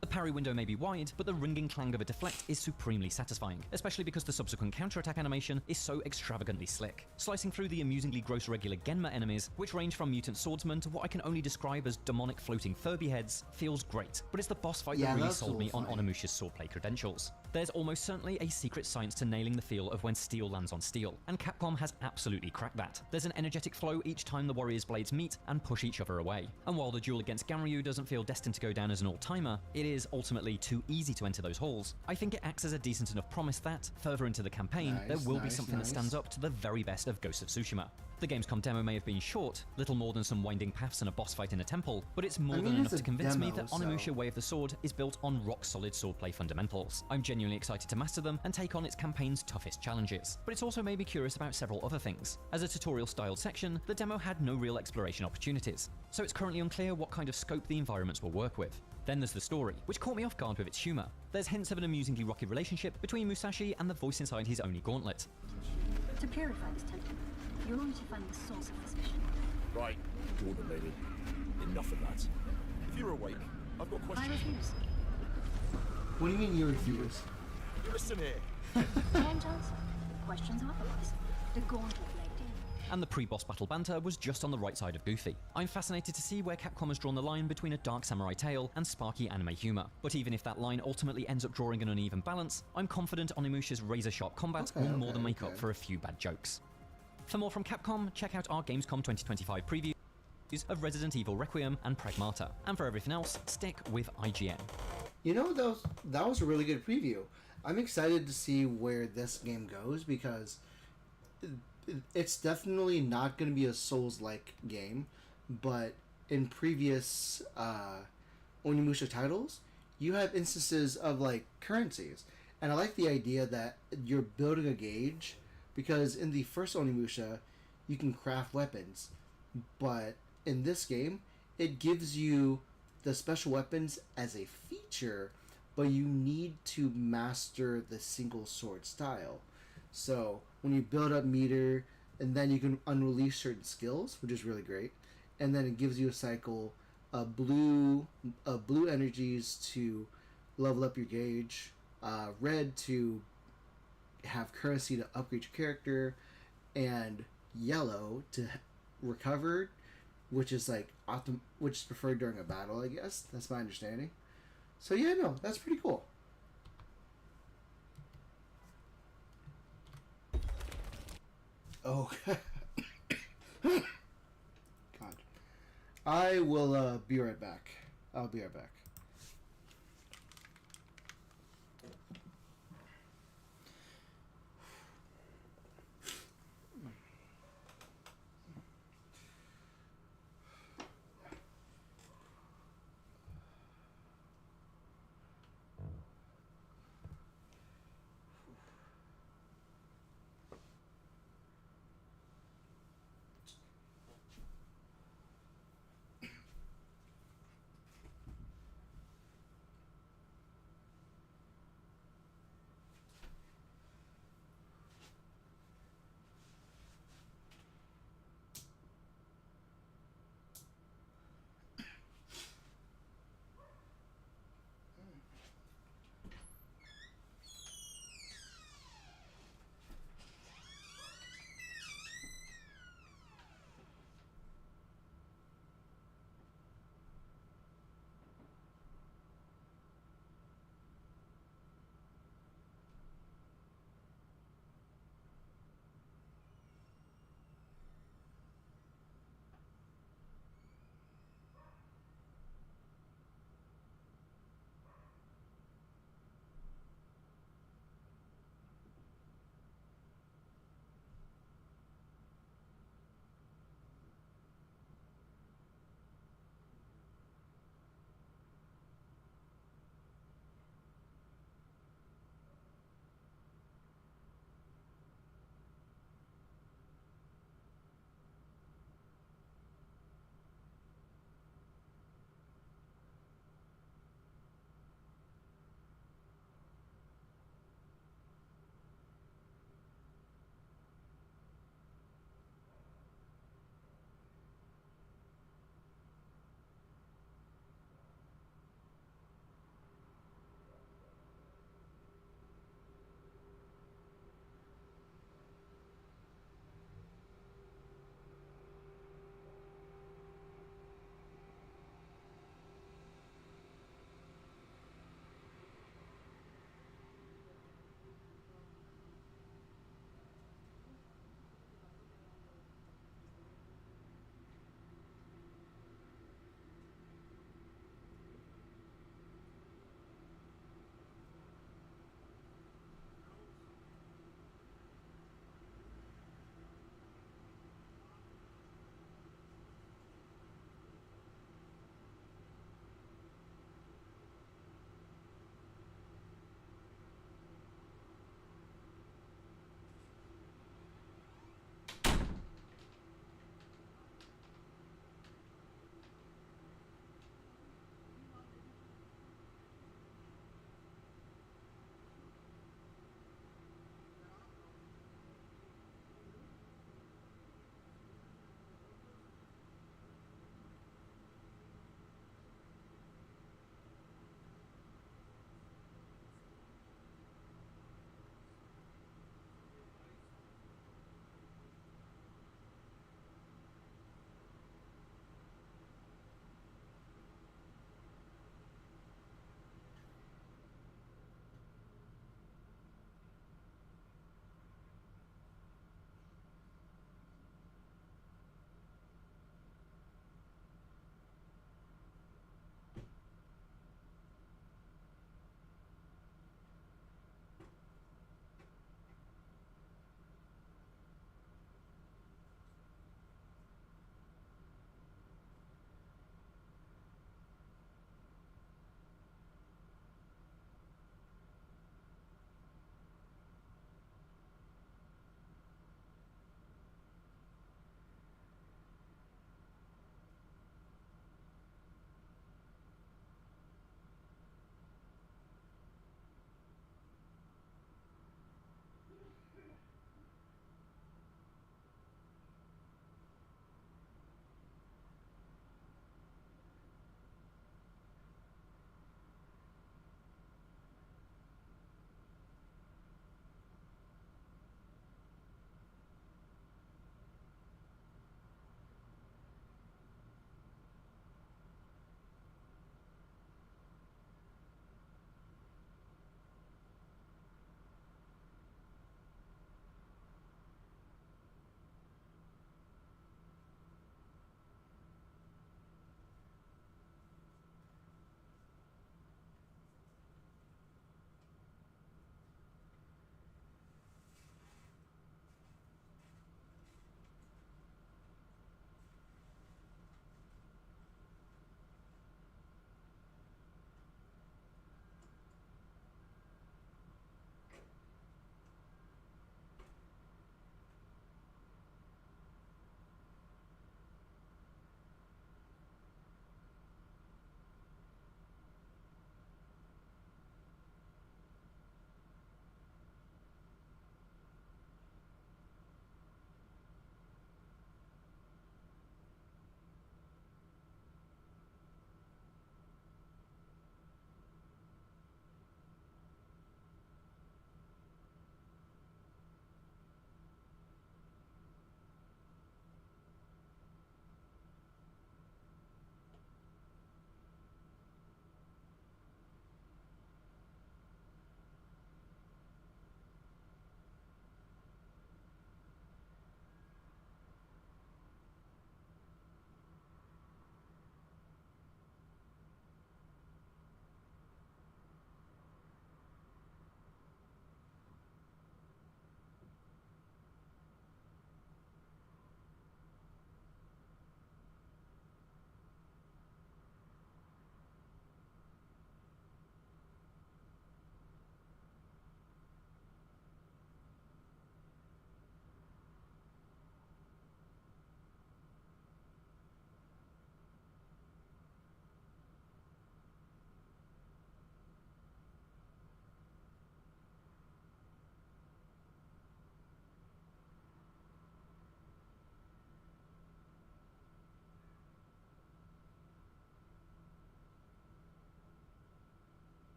The parry window may be wide, but the ringing clang of a deflect is supremely satisfying, especially because the subsequent counterattack animation is so extravagantly slick. Slicing through the amusingly gross regular Genma enemies, which range from mutant swordsmen to what I can only describe as demonic floating Furby heads, feels great, but it's the boss fight that really sold me on Onimusha's swordplay credentials. There's almost certainly a secret science to nailing the feel of when steel lands on steel, and Capcom has absolutely cracked that. There's an energetic flow each time the warriors' blades meet and push each other away. And while the duel against Ganryu doesn't feel destined to go down as an all-timer, it is ultimately too easy to enter those halls. I think it acts as a decent enough promise that, further into the campaign, there will be something that stands up to the very best of Ghost of Tsushima. The Gamescom demo may have been short, little more than some winding paths and a boss fight in a temple, but it's more than enough to convince me that Onimusha Way of the Sword is built on rock-solid swordplay fundamentals. I'm genuinely excited to master them and take on its campaign's toughest challenges. But it's also made me curious about several other things. As a tutorial-styled section, the demo had no real exploration opportunities, so it's currently unclear what kind of scope the environments will work with. Then there's the story, which caught me off guard with its humour. There's hints of an amusingly rocky relationship between Musashi and the voice inside his Oni gauntlet. To purify this temple, you're only to find the source of this mission. Right, Gordon lady. Enough of that. If you're awake, I've got questions. I refuse. What do you mean you refuse? Listen here. Can't answer. Questions otherwise. The gauntlet laid in. And the pre-boss battle banter was just on the right side of goofy. I'm fascinated to see where Capcom has drawn the line between a dark samurai tale and sparky anime humour. But even if that line ultimately ends up drawing an uneven balance, I'm confident Onimusha's razor-sharp combat will more than make up for a few bad jokes. For more from Capcom, check out our Gamescom 2025 previews of Resident Evil Requiem and Pragmata. And for everything else, stick with IGN. You know, that was a really good preview. I'm excited to see where this game goes because it's definitely not going to be a Souls-like game, but in previous Onimusha titles, you have instances of like currencies, and I like the idea that you're building a gauge, because in the first Onimusha, you can craft weapons, but in this game, it gives you the special weapons as a feature, but you need to master the single sword style. So when you build up meter, and then you can unrelease certain skills, which is really great, and then it gives you a cycle of blue energies to level up your gauge, red to have currency to upgrade your character, and yellow to recover, which is like which is preferred during a battle, I guess. That's my understanding. So yeah, no, that's pretty cool. Oh, God. I will be right back. I'll be right back.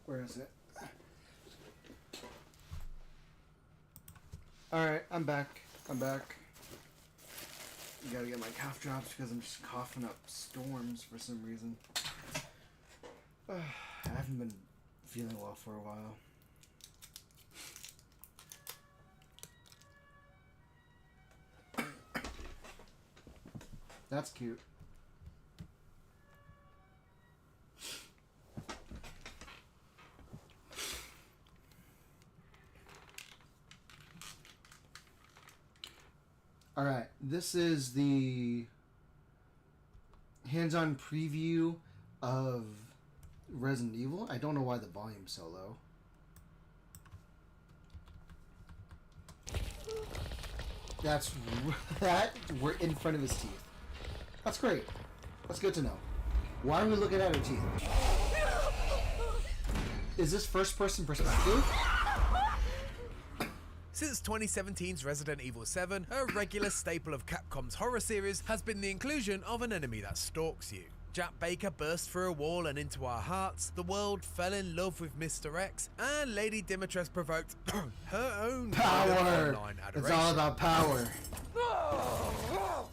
Where is it? Alright, I'm back. Gotta get my cough drops because I'm just coughing up storms for some reason. I haven't been feeling well for a while. That's cute. Alright, this is the hands-on preview of Resident Evil. I don't know why the volume's so low. We're in front of his teeth. That's great. That's good to know. Why are we looking at her teeth? Is this first-person perspective? Since 2017's Resident Evil 7, a regular staple of Capcom's horror series has been the inclusion of an enemy that stalks you. Jack Baker burst through a wall and into our hearts, the world fell in love with Mr. X, and Lady Dimitrescu provoked her own power. Online adoration. It's all about power.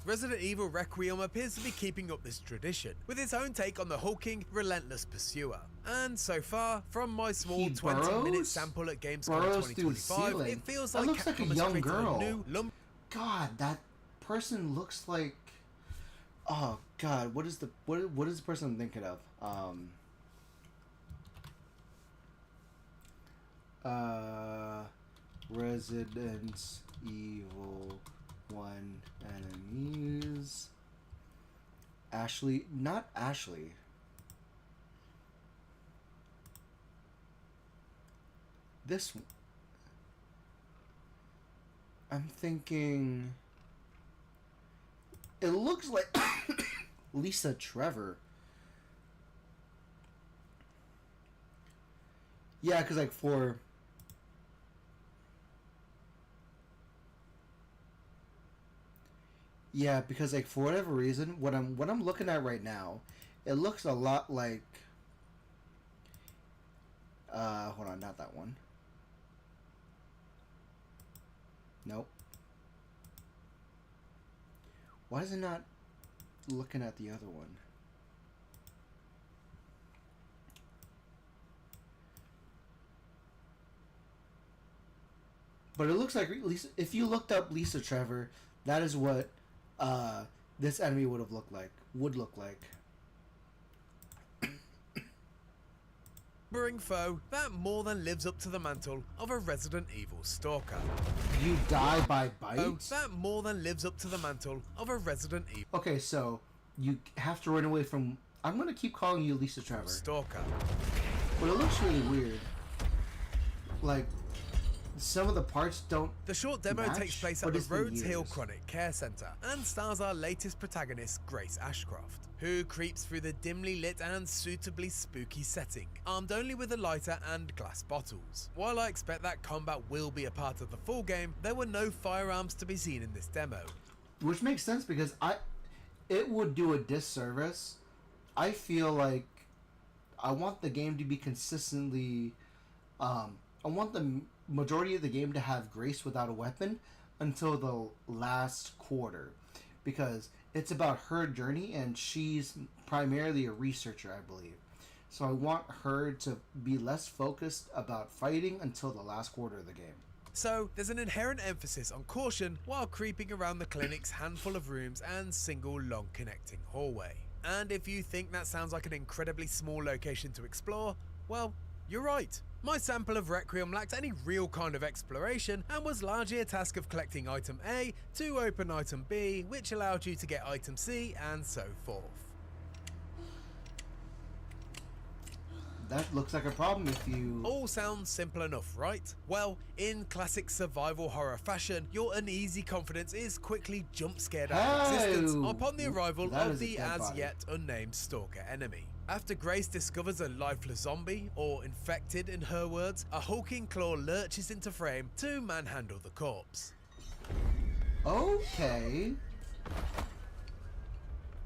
Resident Evil Requiem appears to be keeping up this tradition, with its own take on the hulking, relentless pursuer. And so far, from my small 20-minute sample at Gamescom 2025, it feels like looks like a Capcom has young created girl. a new God, that person looks like. Oh God, what is the person I'm thinking of? Resident Evil 1 enemies. Ashley, not Ashley. This one. I'm thinking. It looks like Lisa Trevor. Yeah, because like for. Yeah, because like for whatever reason, what I'm looking at right now, it looks a lot like. Hold on, not that one. Nope. Why is it not looking at the other one? But it looks like Lisa. If you looked up Lisa Trevor, that is what this enemy would have looked like. Would look like. Foe that more than lives up to the mantle of a Resident Evil stalker. You die by bite? That more than lives up to the mantle of a Resident Evil. Okay, so you have to run away from. I'm gonna keep calling you Lisa Trevor. Stalker. But it looks really weird. Like some of the parts don't. The short demo match, takes place at the Rhodes Hill Chronic Care Center and stars our latest protagonist, Grace Ashcroft, who creeps through the dimly lit and suitably spooky setting, armed only with a lighter and glass bottles. While I expect that combat will be a part of the full game, there were no firearms to be seen in this demo. Which makes sense because it would do a disservice. I feel like I want the game to be consistently. I want the majority of the game to have Grace without a weapon until the last quarter, because it's about her journey and she's primarily a researcher, I believe. So I want her to be less focused about fighting until the last quarter of the game. So there's an inherent emphasis on caution while creeping around the clinic's handful of rooms and single long connecting hallway. And if you think that sounds like an incredibly small location to explore, well, you're right. My sample of Requiem lacked any real kind of exploration and was largely a task of collecting item A to open item B, which allowed you to get item C and so forth. That looks like a problem if you... All sounds simple enough, right? Well, in classic survival horror fashion, your uneasy confidence is quickly jump scared out of existence upon the arrival of the as yet unnamed stalker enemy. After Grace discovers a lifeless zombie, or infected in her words, a hulking claw lurches into frame to manhandle the corpse. Okay.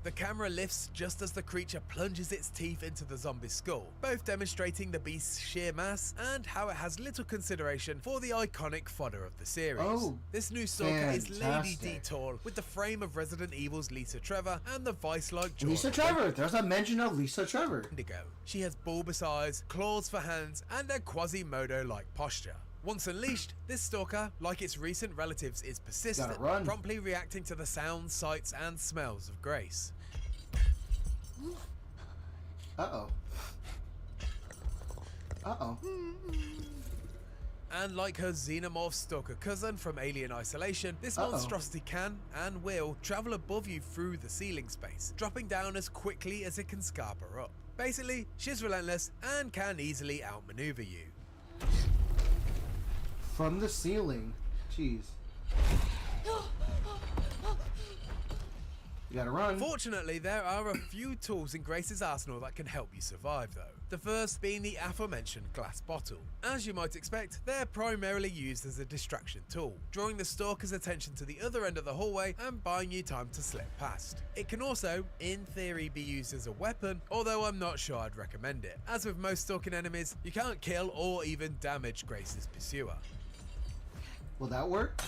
The camera lifts just as the creature plunges its teeth into the zombie's skull, both demonstrating the beast's sheer mass and how it has little consideration for the iconic fodder of the series. Oh, this new stalker is Lady fantastic. Detour, with the frame of Resident Evil's Lisa Trevor and the vice-like jaw. Lisa Trevor. There's a mention of Lisa Trevor. Indigo. She has bulbous eyes, claws for hands, and a Quasimodo-like posture. Once unleashed, this stalker, like its recent relatives, is persistent, Gotta run. promptly reacting to the sounds, sights, and smells of Grace. Uh-oh. Uh-oh. And like her xenomorph stalker cousin from Alien Isolation, this Uh-oh. monstrosity can, and will, travel above you through the ceiling space, dropping down as quickly as it can scarper up. Basically, she's relentless and can easily outmaneuver you. From the ceiling. Jeez. You gotta run. Fortunately, there are a few tools in Grace's arsenal that can help you survive though. The first being the aforementioned glass bottle. As you might expect, they're primarily used as a distraction tool, drawing the stalker's attention to the other end of the hallway and buying you time to slip past. It can also, in theory, be used as a weapon, although I'm not sure I'd recommend it. As with most stalking enemies, you can't kill or even damage Grace's pursuer. Will that work?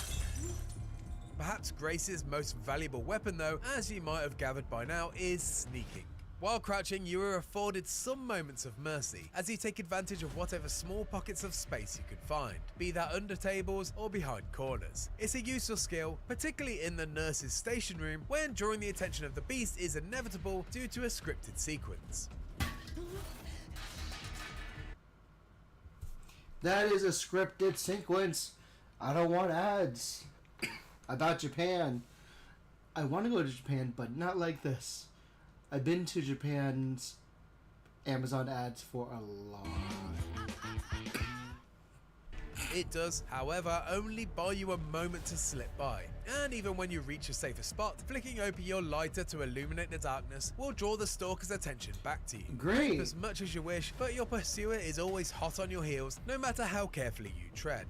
Perhaps Grace's most valuable weapon though, as you might have gathered by now, is sneaking. While crouching, you are afforded some moments of mercy, as you take advantage of whatever small pockets of space you can find, be that under tables or behind corners. It's a useful skill, particularly in the nurse's station room, when drawing the attention of the beast is inevitable due to a scripted sequence. That is a scripted sequence. I don't want ads about Japan. I want to go to Japan, but not like this. I've been to Japan's Amazon ads for a long. It does, however, only buy you a moment to slip by, and even when you reach a safer spot, flicking open your lighter to illuminate the darkness will draw the stalker's attention back to you. Great. Keep as much as you wish, but your pursuer is always hot on your heels, no matter how carefully you tread.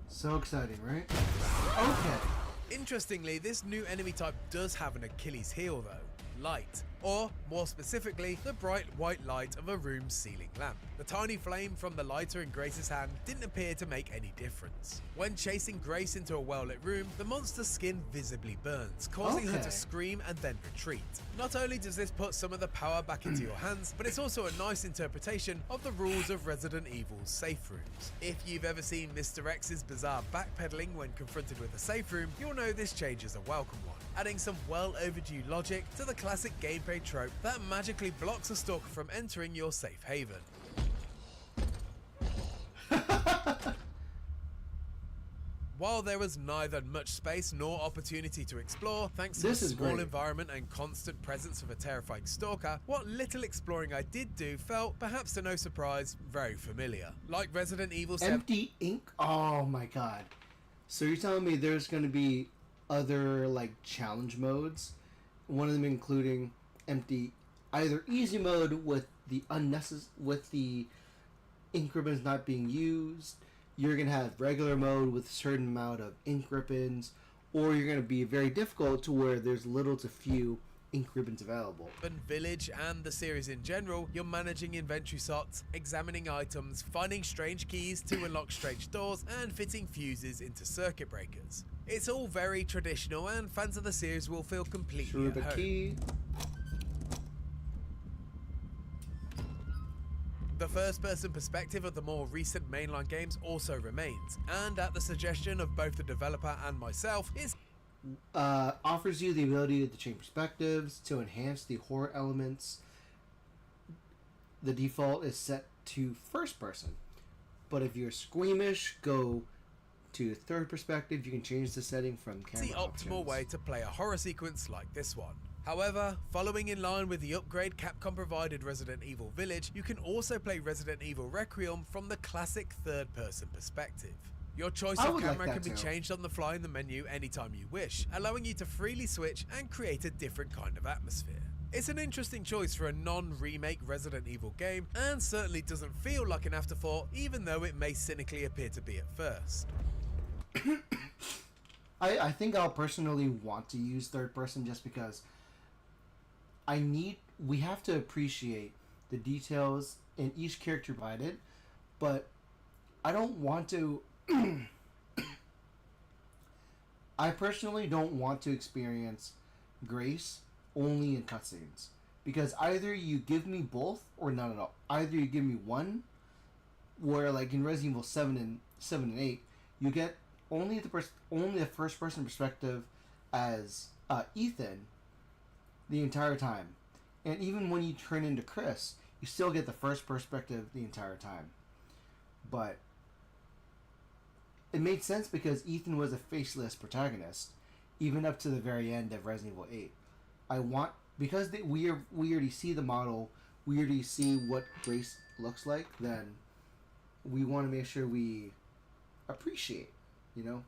So exciting, right? Okay. Interestingly, this new enemy type does have an Achilles heel though, light. Or, more specifically, the bright white light of a room's ceiling lamp. The tiny flame from the lighter in Grace's hand didn't appear to make any difference. When chasing Grace into a well-lit room, the monster's skin visibly burns, causing her to scream and then retreat. Not only does this put some of the power back into your hands, but it's also a nice interpretation of the rules of Resident Evil's safe rooms. If you've ever seen Mr. X's bizarre backpedaling when confronted with a safe room, you'll know this change is a welcome one, adding some well overdue logic to the classic gameplay trope that magically blocks a stalker from entering your safe haven. While there was neither much space nor opportunity to explore, thanks to the small environment and constant presence of a terrifying stalker, what little exploring I did do felt, perhaps to no surprise, very familiar. Like Resident Evil 7. Empty ink? Oh my god. So you're telling me there's going to be other like challenge modes, one of them including empty, either easy mode with the ink ribbons not being used. You're gonna have regular mode with a certain amount of ink ribbons, or you're gonna be very difficult to where there's little to few ink ribbons available. In Village and the series in general, you're managing inventory slots, examining items, finding strange keys to unlock strange doors, and fitting fuses into circuit breakers. It's all very traditional, and fans of the series will feel completely at home. Key. The first-person perspective of the more recent mainline games also remains, and at the suggestion of both the developer and myself, is offers you the ability to change perspectives to enhance the horror elements. The default is set to first person, but if you're squeamish, go to third perspective. You can change the setting from camera the optimal way to play a horror sequence like this one. However, following in line with the upgrade Capcom provided Resident Evil Village, you can also play Resident Evil Requiem from the classic third-person perspective. Your choice of camera can be changed on the fly in the menu anytime you wish, allowing you to freely switch and create a different kind of atmosphere. It's an interesting choice for a non-remake Resident Evil game, and certainly doesn't feel like an afterthought, even though it may cynically appear to be at first. I think I'll personally want to use third person just because we have to appreciate the details in each character provided, but I don't want to I personally don't want to experience Grace only in cutscenes, because either you give me both or none at all. Either you give me one, where like in Resident Evil 7 and 8, you get only the first person perspective as Ethan the entire time, and even when you turn into Chris, you still get the first perspective the entire time. But it made sense because Ethan was a faceless protagonist, even up to the very end of Resident Evil 8. Because we already see the model, we already see what Grace looks like, then we want to make sure we appreciate, you know?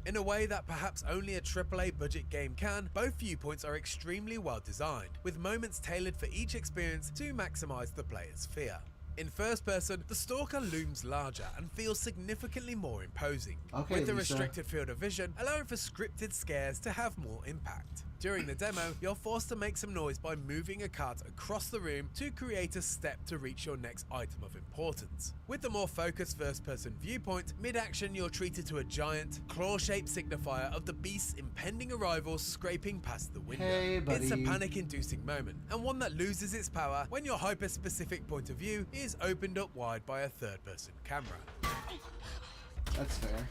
In a way that perhaps only a AAA budget game can, both viewpoints are extremely well designed, with moments tailored for each experience to maximize the player's fear. In first person, the Stalker looms larger and feels significantly more imposing, with the restricted field of vision allowing for scripted scares to have more impact. During the demo, you're forced to make some noise by moving a cart across the room to create a step to reach your next item of importance. With the more focused first-person viewpoint, mid-action you're treated to a giant, claw-shaped signifier of the beast's impending arrival scraping past the window. Hey, buddy. It's a panic-inducing moment, and one that loses its power when your hyper-specific point of view is opened up wide by a third-person camera. That's fair.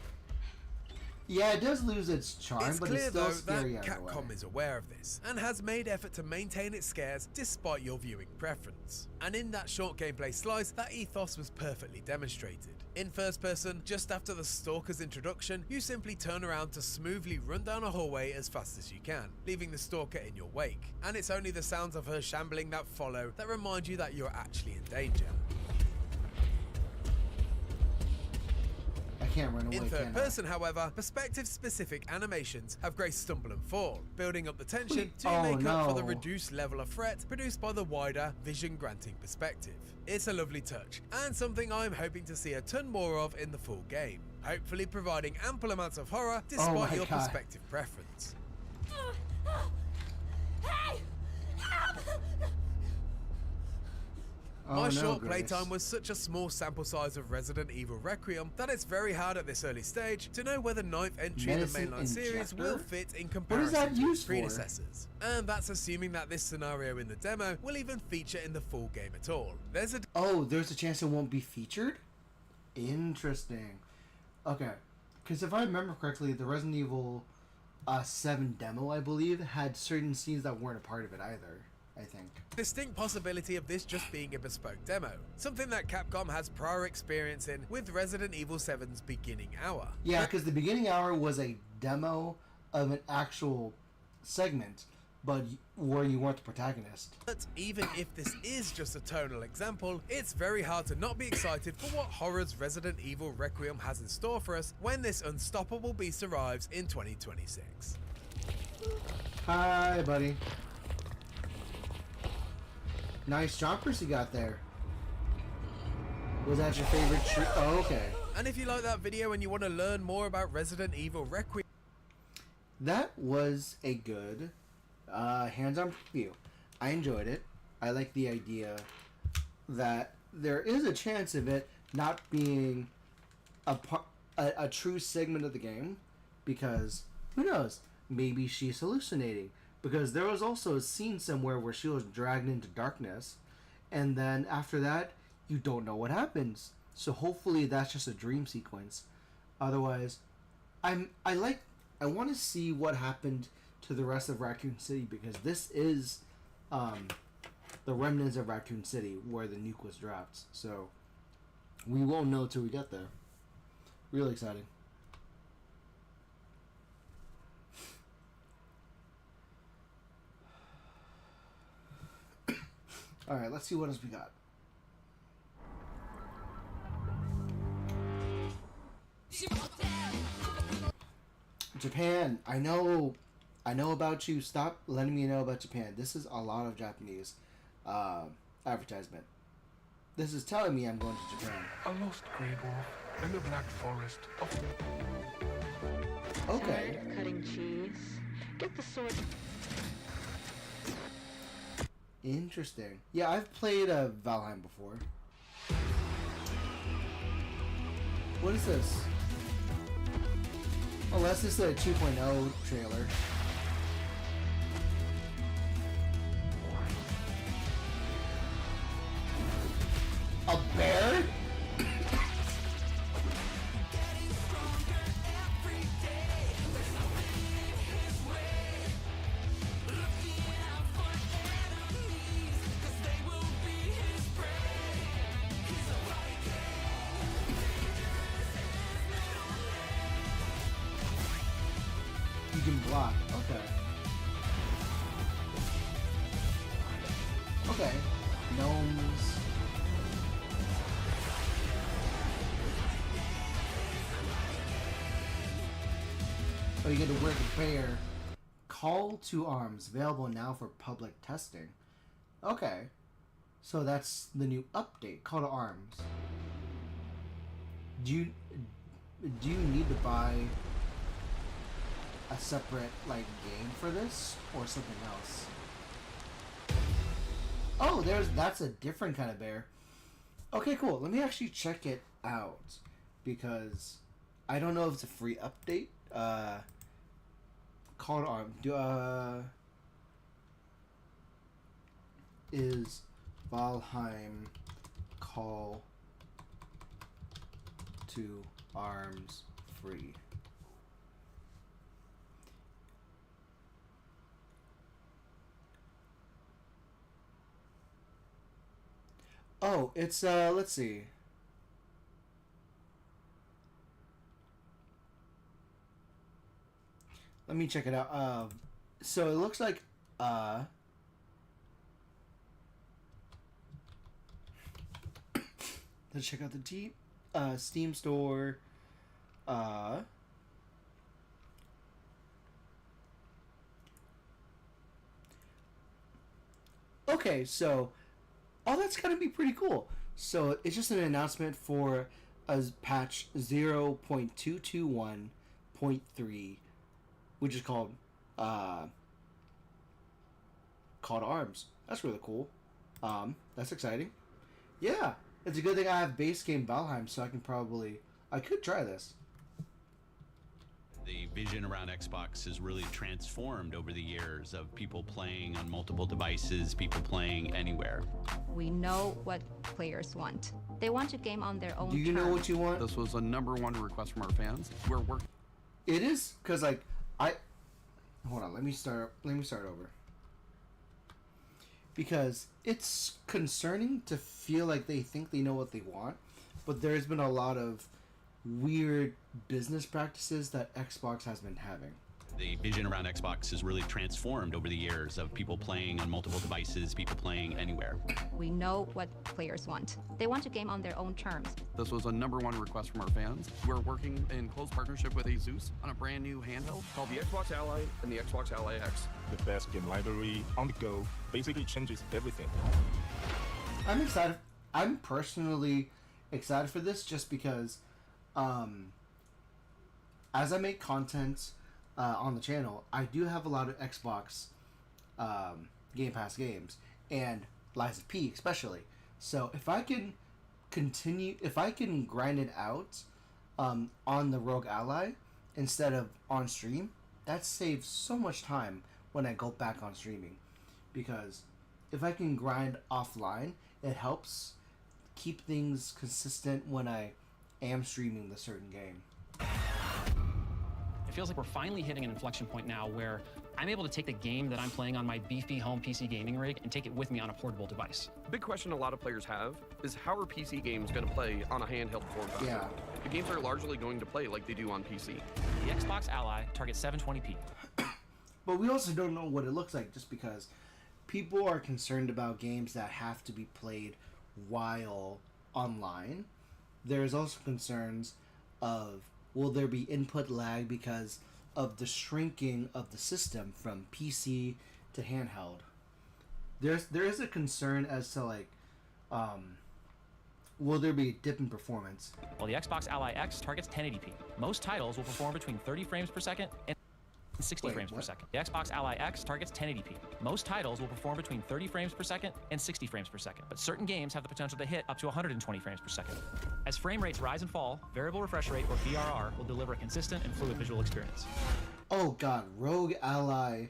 Yeah, it does lose its charm, It's but clear it's still though scary that either way. Capcom is aware of this and has made effort to maintain its scares despite your viewing preference. And in that short gameplay slice, that ethos was perfectly demonstrated. In first person, just after the Stalker's introduction, you simply turn around to smoothly run down a hallway as fast as you can, leaving the Stalker in your wake. And it's only the sounds of her shambling that follow that remind you that you're actually in danger. I can't run away. In third person, however, perspective-specific animations have Grace stumble and fall, building up the tension to make up for the reduced level of threat produced by the wider, vision-granting perspective. It's a lovely touch, and something I'm hoping to see a ton more of in the full game, hopefully providing ample amounts of horror despite your perspective preference. Hey! Help! My short playtime was such a small sample size of Resident Evil Requiem that it's very hard at this early stage to know whether ninth entry in the mainline series will fit in comparison to its predecessors. And that's assuming that this scenario in the demo will even feature in the full game at all. There's a chance it won't be featured? Interesting. Okay, because if I remember correctly, the Resident Evil 7 demo, I believe, had certain scenes that weren't a part of it either. I think. Distinct possibility of this just being a bespoke demo, something that Capcom has prior experience in with Resident Evil 7's beginning hour. Yeah, because the beginning hour was a demo of an actual segment, but where you weren't the protagonist. But even if this is just a tonal example, it's very hard to not be excited for what horrors Resident Evil Requiem has in store for us when this unstoppable beast arrives in 2026. Hi, buddy. Nice jumpers you got there. Was that your favorite tree? Oh, okay. And if you like that video and you want to learn more about Resident Evil Requiem, that was a good hands-on preview. I enjoyed it. I like the idea that there is a chance of it not being a true segment of the game, because who knows? Maybe she's hallucinating. Because there was also a scene somewhere where she was dragged into darkness, and then after that, you don't know what happens. So hopefully that's just a dream sequence. Otherwise, I want to see what happened to the rest of Raccoon City, because this is the remnants of Raccoon City where the nuke was dropped. So we won't know till we get there. Really exciting. Alright, let's see what else we got. Japan. I know about you. Stop letting me know about Japan. This is a lot of Japanese advertisement. This is telling me I'm going to Japan. A lost grey wolf in the Black Forest of... Okay. Tired of cutting cheese? Get the sword. Interesting. Yeah, I've played Valheim before. What is this? Oh, that's just a 2.0 trailer. A bear? You can block. Okay. Okay. Gnomes. Oh, you get to work a bear. Call to arms. Available now for public testing. Okay. So that's the new update. Call to arms. Do you need to buy a separate like game for this or something else? Oh, that's a different kind of bear. Okay, cool. Let me actually check it out because I don't know if it's a free update. Call to arms. Is Valheim Call to Arms free? Oh, it's let's see. Let me check it out. So it looks like let's check out the Steam store. Okay, so that's gonna be pretty cool. So it's just an announcement for a patch 0.221.3, which is called Call to Arms. That's really cool. That's exciting. Yeah, it's a good thing I have base game Valheim, so I could try this. The vision around Xbox has really transformed over the years of people playing on multiple devices, people playing anywhere. We know what players want. They want to game on their own Do you know what you want? This was a #1 request from our fans. We're working. It is because hold on. Let me start over. Because it's concerning to feel like they think they know what they want, but there's been a lot of weird business practices that Xbox has been having. The vision around Xbox has really transformed over the years of people playing on multiple devices, people playing anywhere. We know what players want. They want to game on their own terms. This was a #1 request from our fans. We're working in close partnership with Asus on a brand new handheld called the Xbox Ally and the Xbox Ally X. The best game library on the go basically changes everything. I'm excited. I'm personally excited for this just because as I make content on the channel, I do have a lot of Xbox Game Pass games and Lies of P especially. So if I can grind it out on the Rogue Ally instead of on stream, that saves so much time when I go back on streaming. Because if I can grind offline, it helps keep things consistent when I am streaming the certain game. It feels like we're finally hitting an inflection point now where I'm able to take the game that I'm playing on my beefy home PC gaming rig and take it with me on a portable device. The big question a lot of players have is how are PC games going to play on a handheld form factor? Yeah. The games are largely going to play like they do on PC. The Xbox Ally targets 720p. But we also don't know what it looks like just because people are concerned about games that have to be played while online. There's also concerns of will there be input lag because of the shrinking of the system from PC to handheld. There is a concern as to will there be a dip in performance? While the Xbox Ally X targets 1080p, most titles will perform between 30 frames per second and 60 frames per second. The Xbox Ally X targets 1080p. Most titles will perform between 30 frames per second and 60 frames per second, but certain games have the potential to hit up to 120 frames per second. As frame rates rise and fall, variable refresh rate, or VRR, will deliver a consistent and fluid visual experience. Oh god, Rogue Ally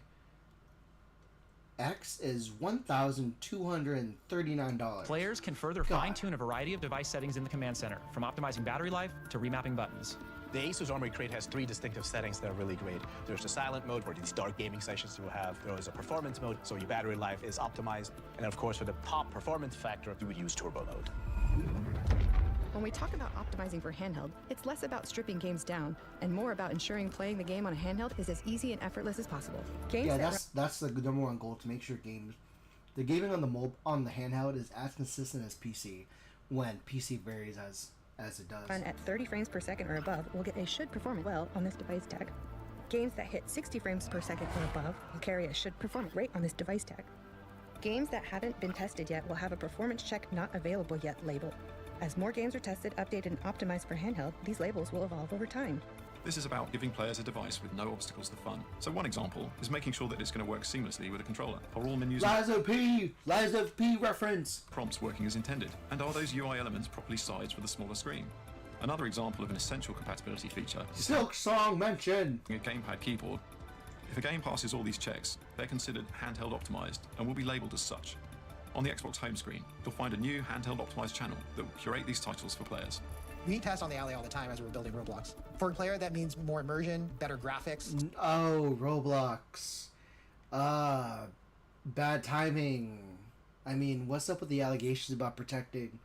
X is $1,239. Players can further fine-tune a variety of device settings in the command center, from optimizing battery life to remapping buttons. The Asus Armory Crate has 3 distinctive settings that are really great. There's the silent mode for these dark gaming sessions you will have. There is a performance mode, so your battery life is optimized. And of course, for the top performance factor, you would use turbo mode. When we talk about optimizing for handheld, it's less about stripping games down and more about ensuring playing the game on a handheld is as easy and effortless as possible. That's the number one goal, to make sure the gaming on the handheld is as consistent as PC, when PC varies as it does. Run at 30 frames per second or above will get a should perform well on this device tag. Games that hit 60 frames per second or above will carry a should perform rate on this device tag. Games that haven't been tested yet will have a performance check not available yet label. As more games are tested, updated, and optimized for handheld, these labels will evolve over time. This is about giving players a device with no obstacles to fun. So one example is making sure that it's going to work seamlessly with a controller. Are all menus Lies of P reference! Prompts working as intended? And are those UI elements properly sized for the smaller screen? Another example of an essential compatibility feature is Silk Song mentioned! A gamepad keyboard. If a game passes all these checks, they're considered handheld optimized and will be labeled as such. On the Xbox home screen, you'll find a new handheld optimized channel that will curate these titles for players. We test on the Ally all the time as we're building Roblox. For a player, that means more immersion, better graphics. Oh, Roblox. Bad timing. I mean, what's up with the allegations about protecting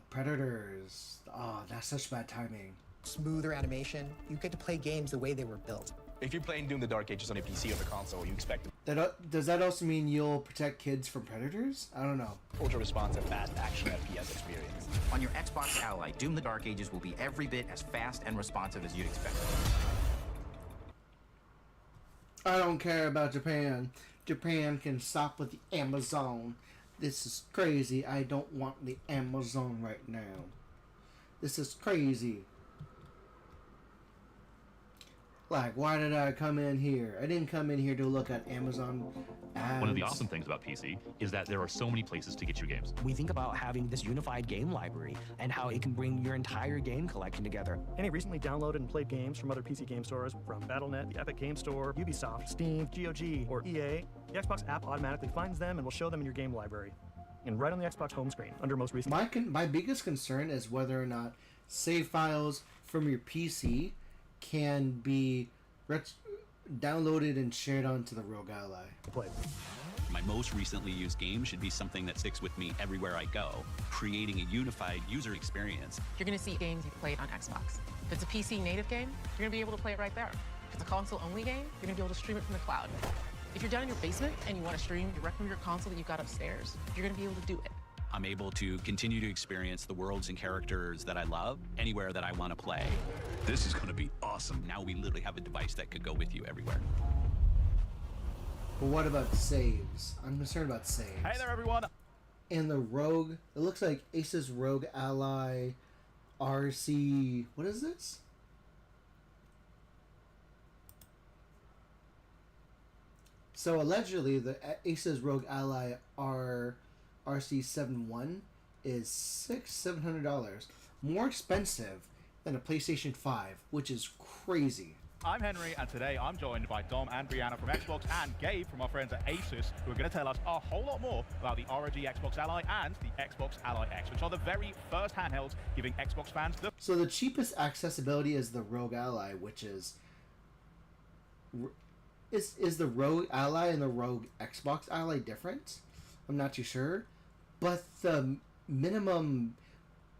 predators? Oh, that's such bad timing. Smoother animation. You get to play games the way they were built. If you're playing Doom the Dark Ages on a PC or the console, you expect Does that also mean you'll protect kids from predators? I don't know. Ultra-responsive, fast action FPS experience. On your Xbox Ally, Doom the Dark Ages will be every bit as fast and responsive as you'd expect. I don't care about Japan. Japan can stop with the Amazon. This is crazy. I don't want the Amazon right now. This is crazy. Like, why did I come in here? I didn't come in here to look at Amazon ads. One of the awesome things about PC is that there are so many places to get your games. We think about having this unified game library and how it can bring your entire game collection together. Annie recently downloaded and played games from other PC game stores, from Battle.net, the Epic Game Store, Ubisoft, Steam, GOG, or EA. The Xbox app automatically finds them and will show them in your game library. And right on the Xbox home screen, under most recent... My biggest concern is whether or not save files from your PC can be downloaded and shared onto the Rogue Ally. My most recently used game should be something that sticks with me everywhere I go, creating a unified user experience. You're going to see games you can play on Xbox. If it's a PC native game, you're going to be able to play it right there. If it's a console-only game, you're going to be able to stream it from the cloud. If you're down in your basement and you want to stream directly from your console that you've got upstairs, you're going to be able to do it. I'm able to continue to experience the worlds and characters that I love anywhere that I want to play. This is going to be awesome. Now we literally have a device that could go with you everywhere. But what about saves? I'm concerned about saves. Hey there, everyone. And the Rogue, it looks like Asus Rogue Ally RC. What is this? So allegedly, the Asus Rogue Ally RC71 is $700, more expensive than a PlayStation 5, which is crazy. I'm Henry, and today I'm joined by Dom and Brianna from Xbox and Gabe from our friends at Asus, who are going to tell us a whole lot more about the ROG Xbox Ally and the Xbox Ally X, which are the very first handhelds giving Xbox fans the... So the cheapest accessibility is the Rogue Ally, which is the Rogue Ally and the Rogue Xbox Ally different? I'm not too sure. But the minimum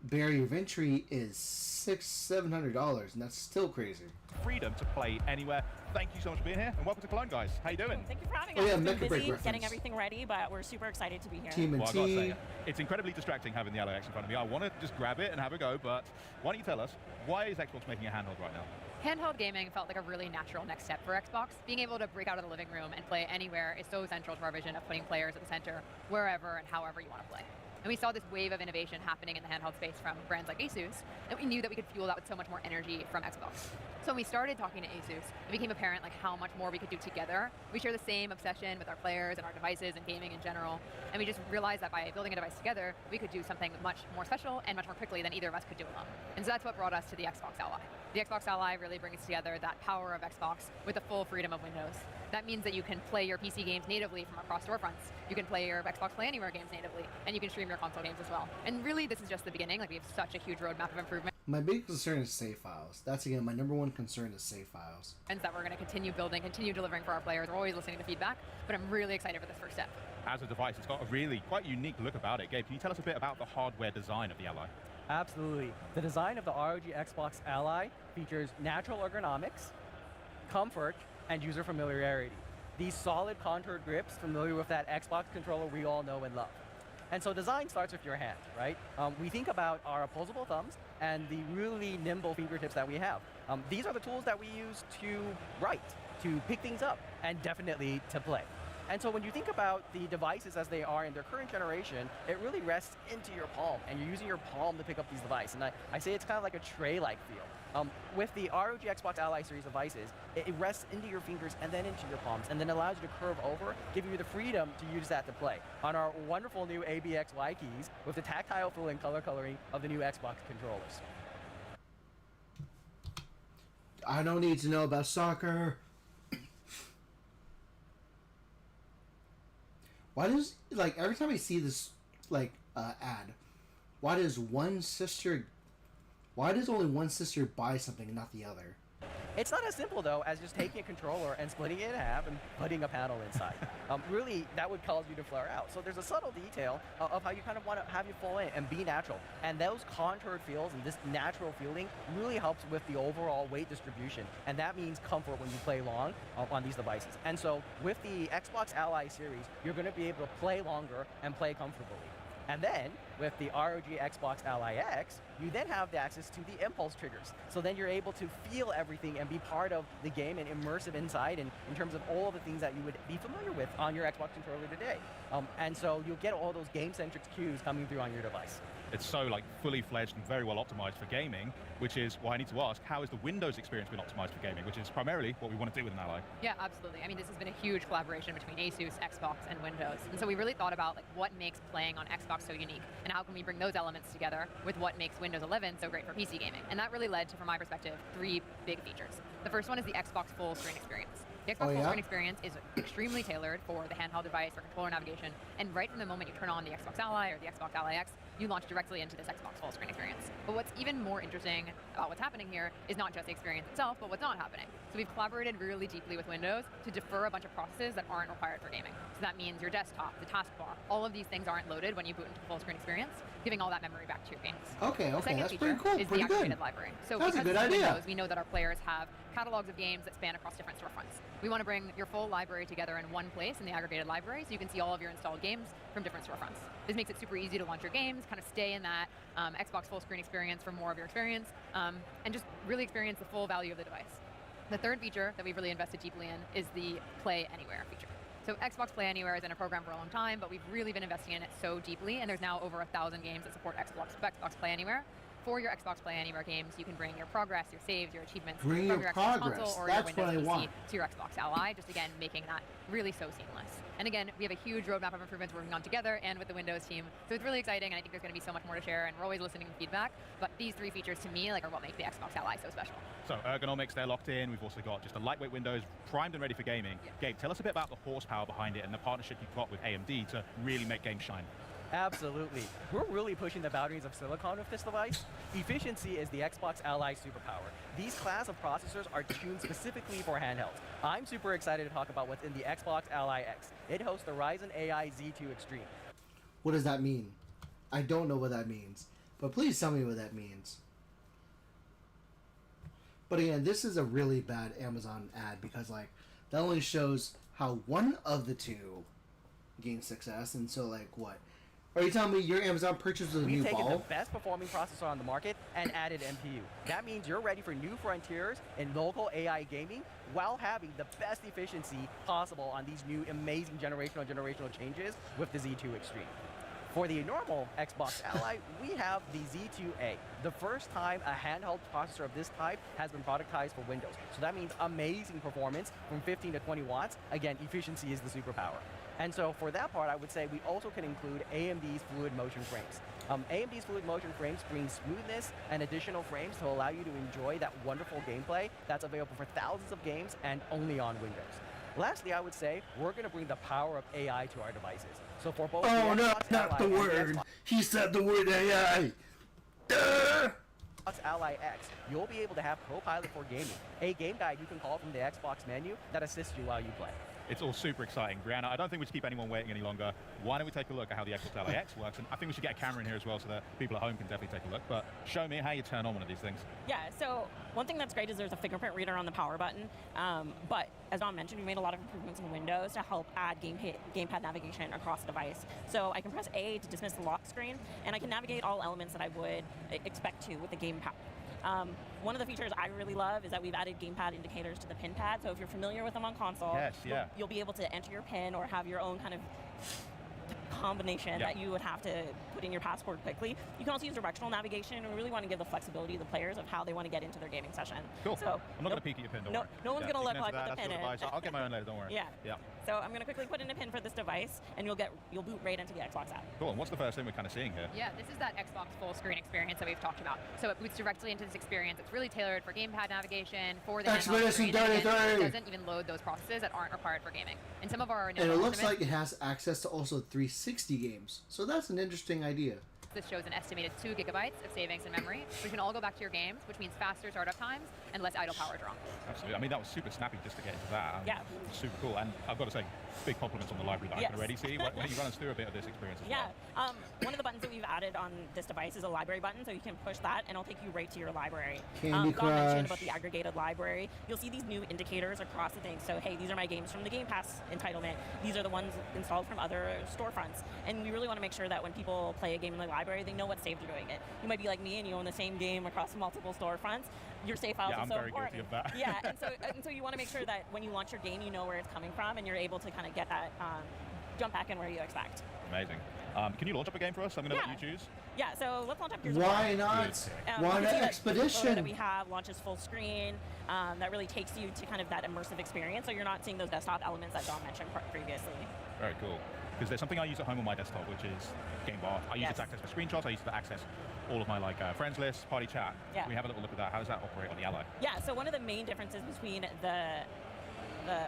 barrier of entry is $700, and that's still crazy. Freedom to play anywhere. Thank you so much for being here, and welcome to Cologne, guys. How you doing? Thank you for having us. Yeah, We've been busy reference. getting everything ready, but we're super excited to be here. Team and well, I gotta say, it's incredibly distracting having the Ally X in front of me. I want to just grab it and have a go, but why don't you tell us, why is Xbox making a handheld right now? Handheld gaming felt like a really natural next step for Xbox. Being able to break out of the living room and play anywhere is so central to our vision of putting players at the center, wherever and however you want to play. And we saw this wave of innovation happening in the handheld space from brands like Asus, and we knew that we could fuel that with so much more energy from Xbox. So when we started talking to Asus, it became apparent like how much more we could do together. We share the same obsession with our players and our devices and gaming in general, and we just realized that by building a device together, we could do something much more special and much more quickly than either of us could do alone. And so that's what brought us to the Xbox Ally. The Xbox Ally really brings together that power of Xbox with the full freedom of Windows. That means that you can play your PC games natively from across storefronts. You can play your Xbox Play Anywhere games natively, and you can stream your console games as well. And really, this is just the beginning. Like, we have such a huge roadmap of improvement. My big concern is save files. That's, again, my number one concern is save files. And that we're going to continue building, continue delivering for our players. We're always listening to feedback, but I'm really excited for this first step. As a device, it's got a really quite unique look about it. Gabe, can you tell us a bit about the hardware design of the Ally? Absolutely. The design of the ROG Xbox Ally features natural ergonomics, comfort, and user familiarity. These solid contoured grips familiar with that Xbox controller we all know and love. And so design starts with your hand, right? We think about our opposable thumbs and the really nimble fingertips that we have. These are the tools that we use to write, to pick things up, and definitely to play. And so when you think about the devices as they are in their current generation, it really rests into your palm, and you're using your palm to pick up these devices. And I say it's kind of like a tray-like feel. With the ROG Xbox Ally series devices, it rests into your fingers and then into your palms, and then allows you to curve over, giving you the freedom to use that to play. On our wonderful new ABXY keys, with the tactile feel and color coloring of the new Xbox controllers. I don't need to know about soccer. Why does, like, every time I see this, like, ad, why does only one sister buy something and not the other? It's not as simple, though, as just taking a controller and splitting it in half and putting a panel inside. Really, that would cause you to flare out. So there's a subtle detail of how you kind of want to have you fall in and be natural. And those contoured feels and this natural feeling really helps with the overall weight distribution. And that means comfort when you play long on these devices. And so with the Xbox Ally series, you're going to be able to play longer and play comfortably. And then, with the ROG Xbox Ally X, you then have the access to the impulse triggers. So then you're able to feel everything and be part of the game and immersive inside in terms of all the things that you would be familiar with on your Xbox controller today. And so you'll get all those game-centric cues coming through on your device. It's so like fully fledged and very well optimized for gaming, which is why I need to ask, how has the Windows experience been optimized for gaming, which is primarily what we want to do with an Ally? Yeah, absolutely. I mean, this has been a huge collaboration between Asus, Xbox, and Windows. And so we really thought about like what makes playing on Xbox so unique, and how can we bring those elements together with what makes Windows 11 so great for PC gaming. And that really led to, from my perspective, 3 big features. The first one is the Xbox full screen experience. The Xbox full screen experience is extremely tailored for the handheld device, for controller navigation, and right from the moment you turn on the Xbox Ally or the Xbox Ally X, you launch directly into this Xbox full screen experience. But what's even more interesting about what's happening here is not just the experience itself, but what's not happening. So we've collaborated really deeply with Windows to defer a bunch of processes that aren't required for gaming. So that means your desktop, the taskbar, all of these things aren't loaded when you boot into the full screen experience, giving all that memory back to your games. Okay, The second that's feature pretty cool. is Pretty the good. aggregated library. So That's a because good it's idea. Windows, we know that our players have catalogs of games that span across different storefronts. We want to bring your full library together in one place in the aggregated library so you can see all of your installed games from different storefronts. This makes it super easy to launch your games, kind of stay in that Xbox full screen experience for more of your experience, and just really experience the full value of the device. The third feature that we've really invested deeply in is the Play Anywhere feature. So Xbox Play Anywhere has been a program for a long time, but we've really been investing in it so deeply, and there's now over 1,000 games that support Xbox Play Anywhere. For your Xbox Play Anywhere games, you can bring your progress, your saves, your achievements from your Xbox console or your Windows PC to your Xbox Ally, just again making that really so seamless. And again, we have a huge roadmap of improvements working on together and with the Windows team. So it's really exciting, and I think there's going to be so much more to share, and we're always listening to feedback. But these 3 features to me are what make the Xbox Ally so special. So ergonomics, they're locked in. We've also got just a lightweight Windows primed and ready for gaming. Gabe, tell us a bit about the horsepower behind it and the partnership you've got with AMD to really make games shine. Absolutely. We're really pushing the boundaries of silicon with this device. Efficiency is the Xbox Ally superpower. These class of processors are tuned specifically for handhelds. I'm super excited to talk about what's in the Xbox Ally X. It hosts the Ryzen AI Z2 Extreme. What does that mean? I don't know what that means, but please tell me what that means. But again, this is a really bad Amazon ad because like that only shows how one of the two gains success, and so like what? Are you telling me your Amazon purchase was a new We've taken ball? the best performing processor on the market and added NPU. That means you're ready for new frontiers in local AI gaming while having the best efficiency possible on these new amazing generational changes with the Z2 Extreme. For the normal Xbox Ally, we have the Z2A, the first time a handheld processor of this type has been productized for Windows. So that means amazing performance from 15 to 20 watts. Again, efficiency is the superpower. And so for that part, I would say we also can include AMD's Fluid Motion frames. AMD's Fluid Motion frames bring smoothness and additional frames to allow you to enjoy that wonderful gameplay that's available for thousands of games and only on Windows. Lastly, I would say we're going to bring the power of AI to our devices. So for both Oh, no, Xbox not Ally the and word. He said the word AI. Duh. Xbox Ally X, you'll be able to have Copilot for Gaming, a game guide you can call from the Xbox menu that assists you while you play. It's all super exciting. Brianna, I don't think we should keep anyone waiting any longer. Why don't we take a look at how the Xbox Ally X works? And I think we should get a camera in here as well so that people at home can definitely take a look. But show me how you turn on one of these things. Yeah, so one thing that's great is there's a fingerprint reader on the power button. But as Dom mentioned, we made a lot of improvements in Windows to help add gamepad navigation across the device. So I can press A to dismiss the lock screen, and I can navigate all elements that I would expect to with the gamepad. One of the features I really love is that we've added gamepad indicators to the pin pad. So if you're familiar with them on console, you'll be able to enter your pin or have your own kind of combination that you would have to put in your password quickly. You can also use directional navigation, and we really want to give the flexibility to the players of how they want to get into their gaming session. Cool. So I'm not going to peek at your pin, don't worry. No one's going to look like what the pin is. I'll get my own later, don't worry. Yeah. So I'm going to quickly put in a pin for this device, and you'll boot right into the Xbox app. Cool. And what's the first thing we're kind of seeing here? Yeah, this is that Xbox full screen experience that we've talked about. So it boots directly into this experience. It's really tailored for gamepad navigation, for the handheld screen. It doesn't even load those processes that aren't required for gaming. And some of our And it looks like it has access to also 360 games. So that's an interesting idea. This shows an estimated 2 gigabytes of savings in memory, which can all go back to your games, which means faster startup times and less idle power draw. Absolutely. I mean, that was super snappy just to get into that. Yeah. Super cool. And I've got to say, big compliments on the library that I can already see. Why don't you run us through a bit of this experience as well? One of the buttons that we've added on this device is a library button, so you can push that and it'll take you right to your library. Candy Dom mentioned Crush. about the aggregated library. You'll see these new indicators across the thing. So, hey, these are my games from the Game Pass entitlement. These are the ones installed from other storefronts. And we really want to make sure that when people play a game in the library, they know what save they're doing it. You might be like me and you own the same game across multiple storefronts. Your save files are so important. Guilty of that. Yeah, and so you want to make sure that when you launch your game, you know where it's coming from, and you're able to kind of get that jump back in where you expect. Amazing. Can you launch up a game for us? I'm going to let you choose. Yeah, so let's launch up Gears of Why War. not? you can Why not see that the Expedition? photo that we have launches full screen. That really takes you to kind of that immersive experience, so you're not seeing those desktop elements that Dom mentioned previously. Very cool. Because there's something I use at home on my desktop, which is Game Bar. I use it to access my screenshots. I use it to access all of my friends lists, party chat. Yeah. We have a little look at that. How does that operate on the Ally? Yeah, so one of the main differences between the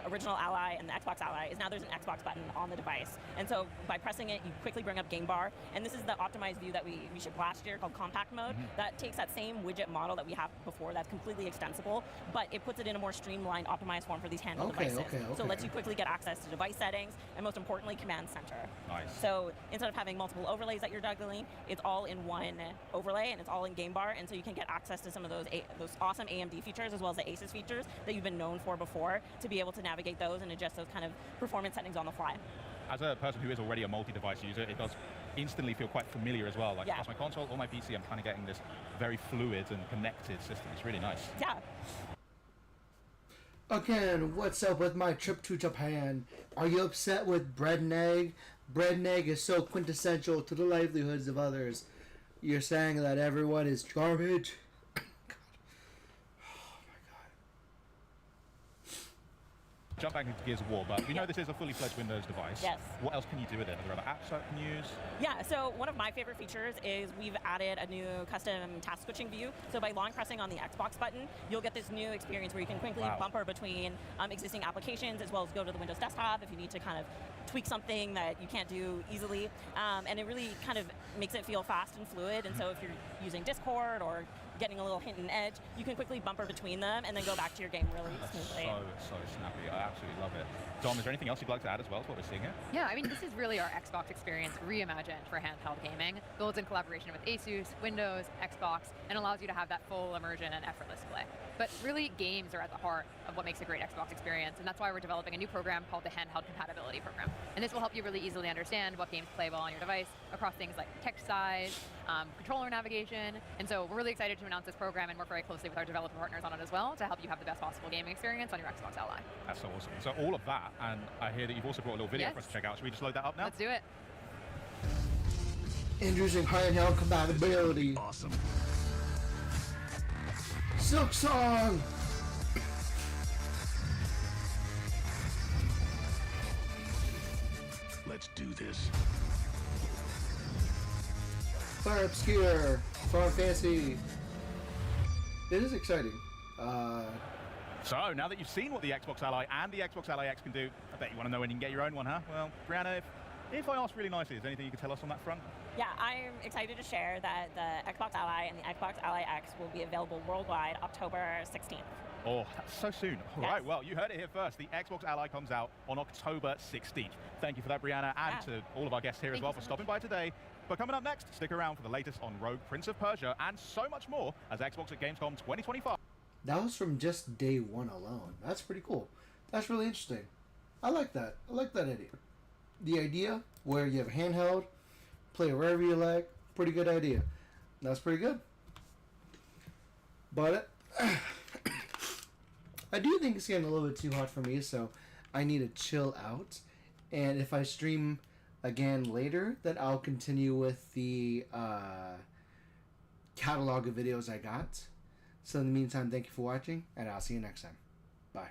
original Ally and the Xbox Ally is now there's an Xbox button on the device. And so by pressing it, you quickly bring up Game Bar. And this is the optimized view that we shipped last year called Compact Mode. That takes that same widget model that we have before that's completely extensible, but it puts it in a more streamlined, optimized form for these handheld devices. So it lets you quickly get access to device settings and most importantly, Command Center. Nice. So instead of having multiple overlays that you're juggling, it's all in one overlay and it's all in Game Bar. And so you can get access to some of those awesome AMD features as well as the Asus features that you've been known for before to be able to navigate those and adjust those kind of performance settings on the fly. As a person who is already a multi-device user, it does instantly feel quite familiar as well. Like across my console or my PC, I'm kind of getting this very fluid and connected system. It's really nice. Yeah. Again, what's up with my trip to Japan? Are you upset with bread and egg? Bread and egg is so quintessential to the livelihoods of others. You're saying that everyone is garbage? Jump back into Gears of War, but we know this is a fully fledged Windows device. Yes. What else can you do with it? Are there other apps that you can use? Yeah, so one of my favorite features is we've added a new custom task switching view. So by long pressing on the Xbox button, you'll get this new experience where you can quickly bumper between existing applications as well as go to the Windows desktop if you need to kind of tweak something that you can't do easily. And it really kind of makes it feel fast and fluid. And so if you're using Discord or getting a little hint and edge, you can quickly bumper between them and then go back to your game really smoothly. So snappy. I absolutely love it. Dom, is there anything else you'd like to add as well to what we're seeing here? Yeah, I mean, this is really our Xbox experience reimagined for handheld gaming. Builds in collaboration with Asus, Windows, Xbox, and allows you to have that full immersion and effortless play. But really, games are at the heart of what makes a great Xbox experience, and that's why we're developing a new program called the Handheld Compatibility Program. And this will help you really easily understand what games play well on your device across things like text size, controller navigation. And so we're really excited to announce this program and work very closely with our developer partners on it as well to help you have the best possible gaming experience on your Xbox Ally. That's so awesome. So all of that, and I hear that you've also brought a little video for us to check out. Should we just load that up now? Let's do it. Introducing handheld compatibility. Awesome. Silk Song. Let's do this. Fire Obscure. Final Fantasy. It is exciting. So, now that you've seen what the Xbox Ally and the Xbox Ally X can do, I bet you want to know when you can get your own one, huh? Well, Brianna, if I ask really nicely, is there anything you can tell us on that front? Yeah, I'm excited to share that the Xbox Ally and the Xbox Ally X will be available worldwide October 16th. Oh, that's so soon. All Yes. right, well, you heard it here first. The Xbox Ally comes out on October 16th. Thank you for that, Brianna, and to all of our guests here as well for stopping by today. But coming up next, stick around for the latest on Rogue, Prince of Persia, and so much more as Xbox at Gamescom 2025. That was from just day one alone. That's pretty cool. That's really interesting. I like that. I like that idea. The idea where you have handheld, play wherever you like, pretty good idea. That's pretty good. But I do think it's getting a little bit too hot for me, so I need to chill out. And if I stream again later, then I'll continue with the catalog of videos I got. So in the meantime, thank you for watching, and I'll see you next time. Bye.